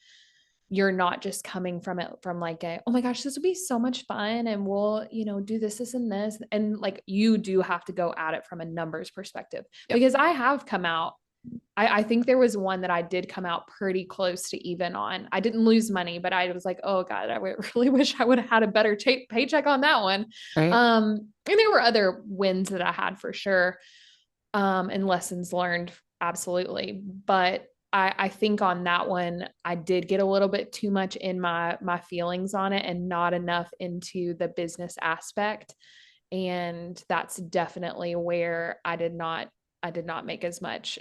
you're not just coming from it from like oh my gosh, this would be so much fun. And we'll, do this and this. And like, you do have to go at it from a numbers perspective, because I have come out. I think there was one that I did come out pretty close to even on. I didn't lose money, but I was like, oh God, I really wish I would have had a better paycheck on that one. Right. And there were other wins that I had for sure. And lessons learned. Absolutely. But I think on that one, I did get a little bit too much in my feelings on it and not enough into the business aspect. And that's definitely where I did not make as much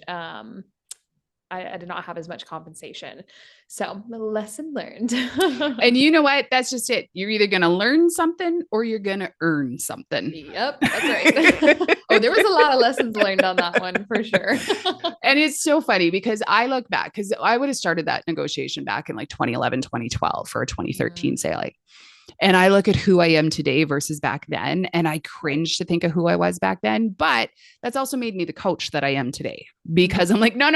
I did not have as much compensation. So the lesson learned. And you know what? That's just it. You're either going to learn something or you're going to earn something. Yep, that's right. Oh, there was a lot of lessons learned on that one for sure. And it's so funny because I look back, because I would have started that negotiation back in like 2011, 2012 for a 2013 sale. And I look at who I am today versus back then, and I cringe to think of who I was back then. But that's also made me the coach that I am today, because I'm like, no,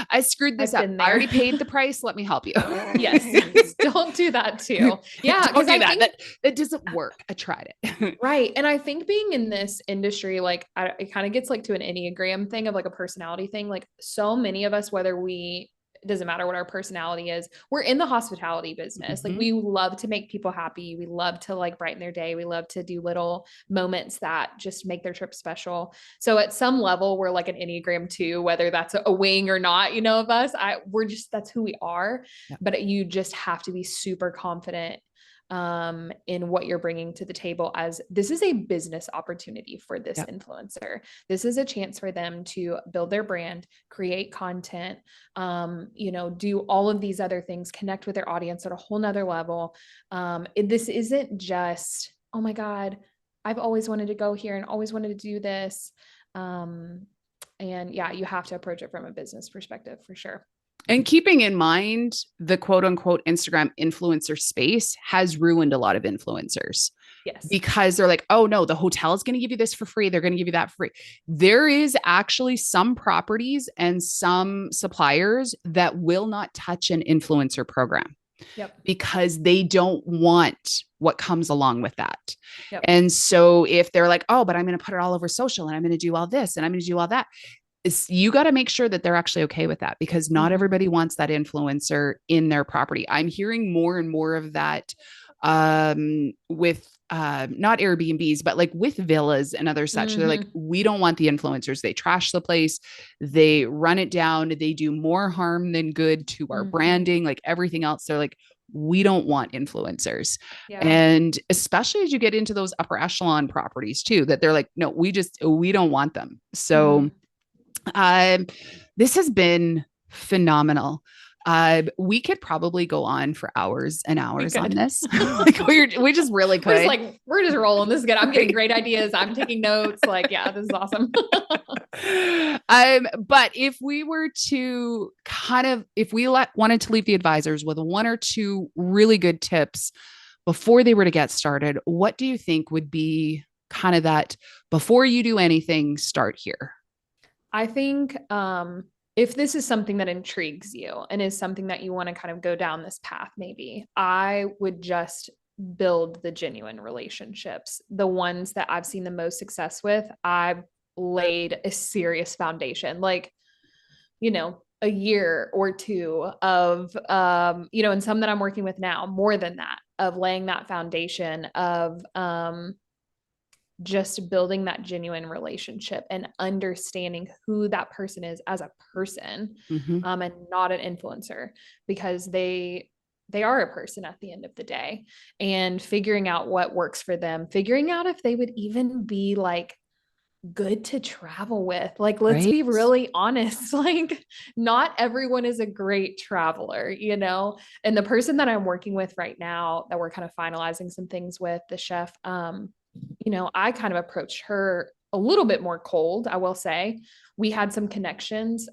I screwed this up. I already paid the price. Let me help you. Yes. Don't do that too. Yeah. Don't do that. That doesn't work. I tried it. Right. And I think being in this industry, like it kind of gets like to an Enneagram thing of like a personality thing. Like so many of us, it doesn't matter what our personality is, we're in the hospitality business. Like we love to make people happy. We love to like brighten their day. We love to do little moments that just make their trip special. So at some level, we're like an Enneagram 2, whether that's a wing or not, of us, that's who we are. Yeah. But you just have to be super confident in what you're bringing to the table, as this is a business opportunity for this influencer. This is a chance for them to build their brand, create content, do all of these other things, connect with their audience at a whole nother level. This isn't just, oh my God, I've always wanted to go here and always wanted to do this. And yeah, you have to approach it from a business perspective for sure. And keeping in mind the quote unquote Instagram influencer space has ruined a lot of influencers. Yes. Because they're like, oh no, the hotel is going to give you this for free. They're going to give you that for free. There is actually some properties and some suppliers that will not touch an influencer program. Yep. Because they don't want what comes along with that. Yep. And so if they're like, oh, but I'm going to put it all over social and I'm going to do all this and I'm going to do all that, you got to make sure that they're actually okay with that, because not everybody wants that influencer in their property. I'm hearing more and more of that with not Airbnbs, but like with villas and other such. They're like, we don't want the influencers. They trash the place. They run it down. They do more harm than good to our branding, like everything else. They're like, we don't want influencers. Yeah. And especially as you get into those upper echelon properties too, that they're like, no, we don't want them. So this has been phenomenal. We could probably go on for hours and hours on this. Like we just really could. We're just rolling. This is good. I'm getting great ideas. I'm taking notes. Like, yeah, this is awesome. But if we were to wanted to leave the advisors with one or two really good tips before they were to get started, what do you think would be kind of that before you do anything, start here? I think if this is something that intrigues you and is something that you want to kind of go down this path, maybe I would just build the genuine relationships. The ones that I've seen the most success with, I've laid a serious foundation, like, a year or two of, and some that I'm working with now, more than that, of laying that foundation of, just building that genuine relationship and understanding who that person is as a person, and not an influencer, because they are a person at the end of the day, and figuring out what works for them, figuring out if they would even be like good to travel with. Like, let's be really honest. Like, not everyone is a great traveler, and the person that I'm working with right now that we're kind of finalizing some things with, the chef, I kind of approached her a little bit more cold, I will say. We had some connections.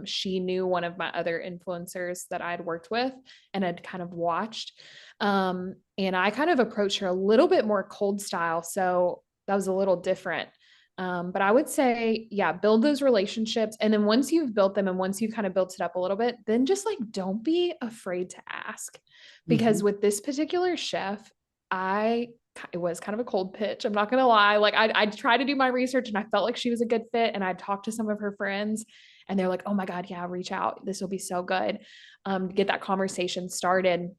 She knew one of my other influencers that I had worked with and had kind of watched. And I kind of approached her a little bit more cold style. So that was a little different. But I would say, yeah, build those relationships. And then once you've built them and once you kind of built it up a little bit, then just like, don't be afraid to ask. Because with this particular chef, it was kind of a cold pitch. I'm not going to lie. Like I tried to do my research and I felt like she was a good fit. And I talked to some of her friends and they're like, oh my God, yeah, reach out. This will be so good. To get that conversation started.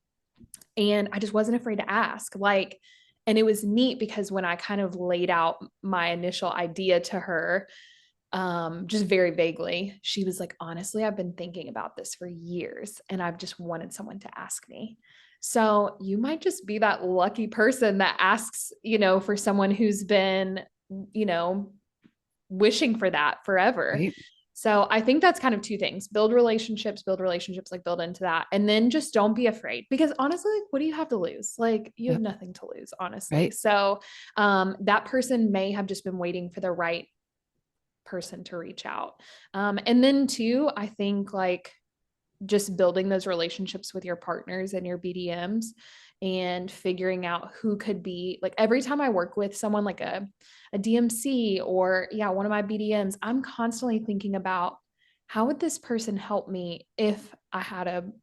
And I just wasn't afraid to ask. And it was neat because when I kind of laid out my initial idea to her, just very vaguely, she was like, honestly, I've been thinking about this for years and I've just wanted someone to ask me. So you might just be that lucky person that asks, for someone who's been, wishing for that forever. Right. So I think that's kind of two things: build relationships, like build into that. And then just don't be afraid, because honestly, like, what do you have to lose? Like, you have Yep. nothing to lose, honestly. Right. So that person may have just been waiting for the right person to reach out. And then two, I think like just building those relationships with your partners and your BDMs and figuring out who could be like, every time I work with someone like a DMC or one of my BDMs, I'm constantly thinking about how would this person help me if I had an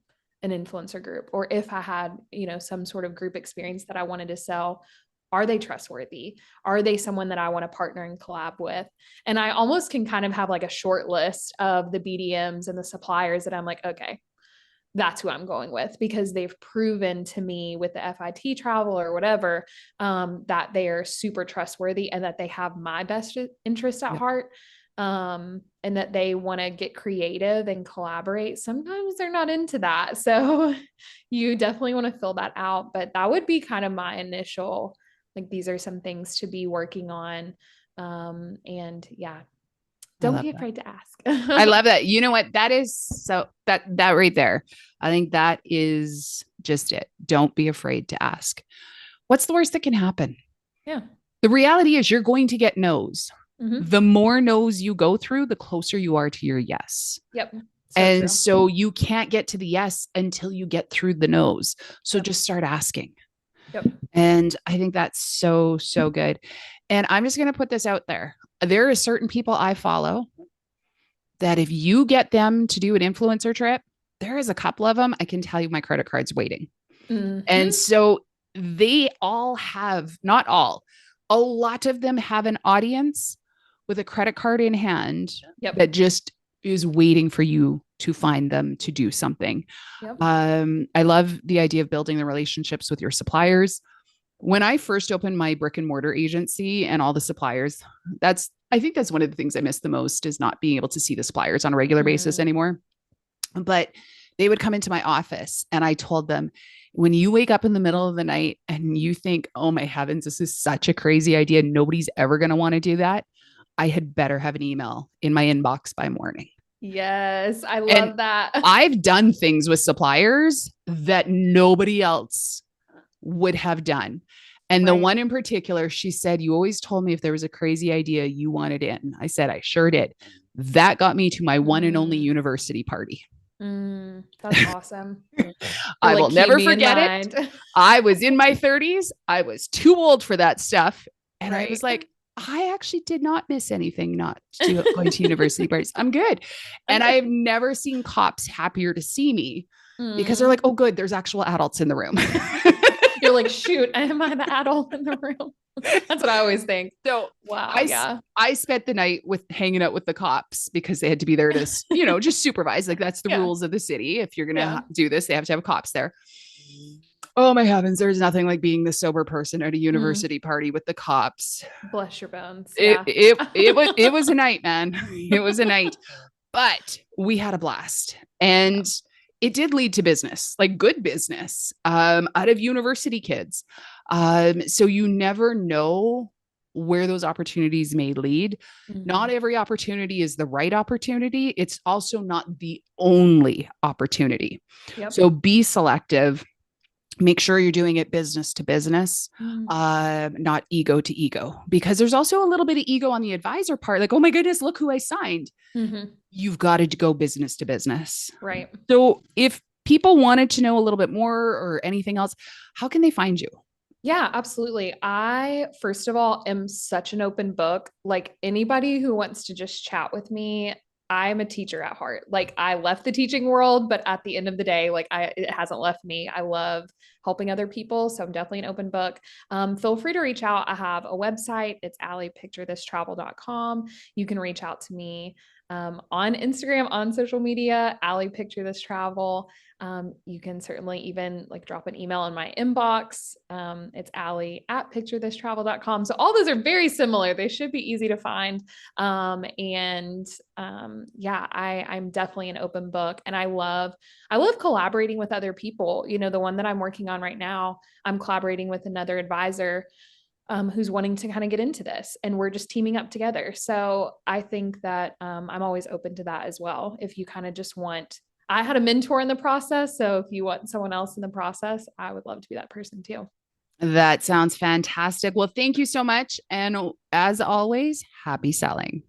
influencer group, or if I had, some sort of group experience that I wanted to sell. Are they trustworthy? Are they someone that I want to partner and collab with? And I almost can kind of have like a short list of the BDMs and the suppliers that I'm like, okay, that's who I'm going with, because they've proven to me with the FIT travel or whatever, that they are super trustworthy and that they have my best interest at Yep. heart. And that they want to get creative and collaborate. Sometimes they're not into that. So you definitely want to fill that out. But that would be kind of my initial, like, these are some things to be working on. And yeah, I don't love be that. afraid to ask. I love that. You know what? That is so that right there. I think that is just it. Don't be afraid to ask. What's the worst that can happen? Yeah. The reality is you're going to get no's. Mm-hmm. The more no's you go through, the closer you are to your yes. Yep. So And true. so you can't get to the yes until you get through the no's. So Yep. just start asking. Yep. And I think that's so, so good. And I'm just going to put this out there. There are certain people I follow that if you get them to do an influencer trip, there is a couple of them, I can tell you my credit card's waiting. And Mm-hmm. so they all have, not all, a lot of them have an audience with a credit card in hand Yep. that just is waiting for you to find them to do something. Yep. I love the idea of building the relationships with your suppliers. When I first opened my brick and mortar agency and all the suppliers, I think that's one of the things I miss the most, is not being able to see the suppliers on a regular basis anymore. But they would come into my office and I told them, when you wake up in the middle of the night and you think, oh my heavens, this is such a crazy idea, nobody's ever going to want to do that, I had better have an email in my inbox by morning. Yes, I And love that. I've done things with suppliers that nobody else would have done. And the Right. one in particular, she said, you always told me if there was a crazy idea, you wanted in. I said, I sure did. That got me to my one and only university party. That's awesome. I Like, will keep never me in forget it. mind. I was in my 30s. I was too old for that stuff. And I Right. was like, I actually did not miss anything not going to university parties. I'm good. And I have never seen cops happier to see me because they're like, oh, good, there's actual adults in the room. You're like, shoot, am I the adult in the room? That's what I always think. So Wow. I spent the night hanging out with the cops because they had to be there to, just supervise. Like, that's the rules of the city. If you're going to do this, they have to have cops there. Oh my heavens, there's nothing like being the sober person at a university party with the cops. Bless your bones. It was a night, man. It was a night. But we had a blast. And it did lead to business, like good business, out of university kids. So you never know where those opportunities may lead. Not every opportunity is the right opportunity. It's also not the only opportunity. Yep. So be selective. Make sure you're doing it business to business, not ego to ego, because there's also a little bit of ego on the advisor part. Like, oh my goodness, look who I signed. You've got to go business to business. Right. So if people wanted to know a little bit more or anything else, how can they find you? Yeah, absolutely. I, first of all, am such an open book. Like, anybody who wants to just chat with me, I'm a teacher at heart. Like, I left the teaching world, but at the end of the day, like, it hasn't left me. I love helping other people. So I'm definitely an open book. Feel free to reach out. I have a website. It's alliepicturethistravel.com. You can reach out to me on Instagram, on social media, Allie Picture This Travel. You can certainly even like drop an email in my inbox. It's Allie@picturethis travel.com. So all those are very similar. They should be easy to find. I'm definitely an open book, and I love collaborating with other people. The one that I'm working on right now, I'm collaborating with another advisor. who's wanting to kind of get into this, and we're just teaming up together. So I think that I'm always open to that as well. If you kind of just want, I had a mentor in the process. So if you want someone else in the process, I would love to be that person too. That sounds fantastic. Well, thank you so much. And as always, happy selling.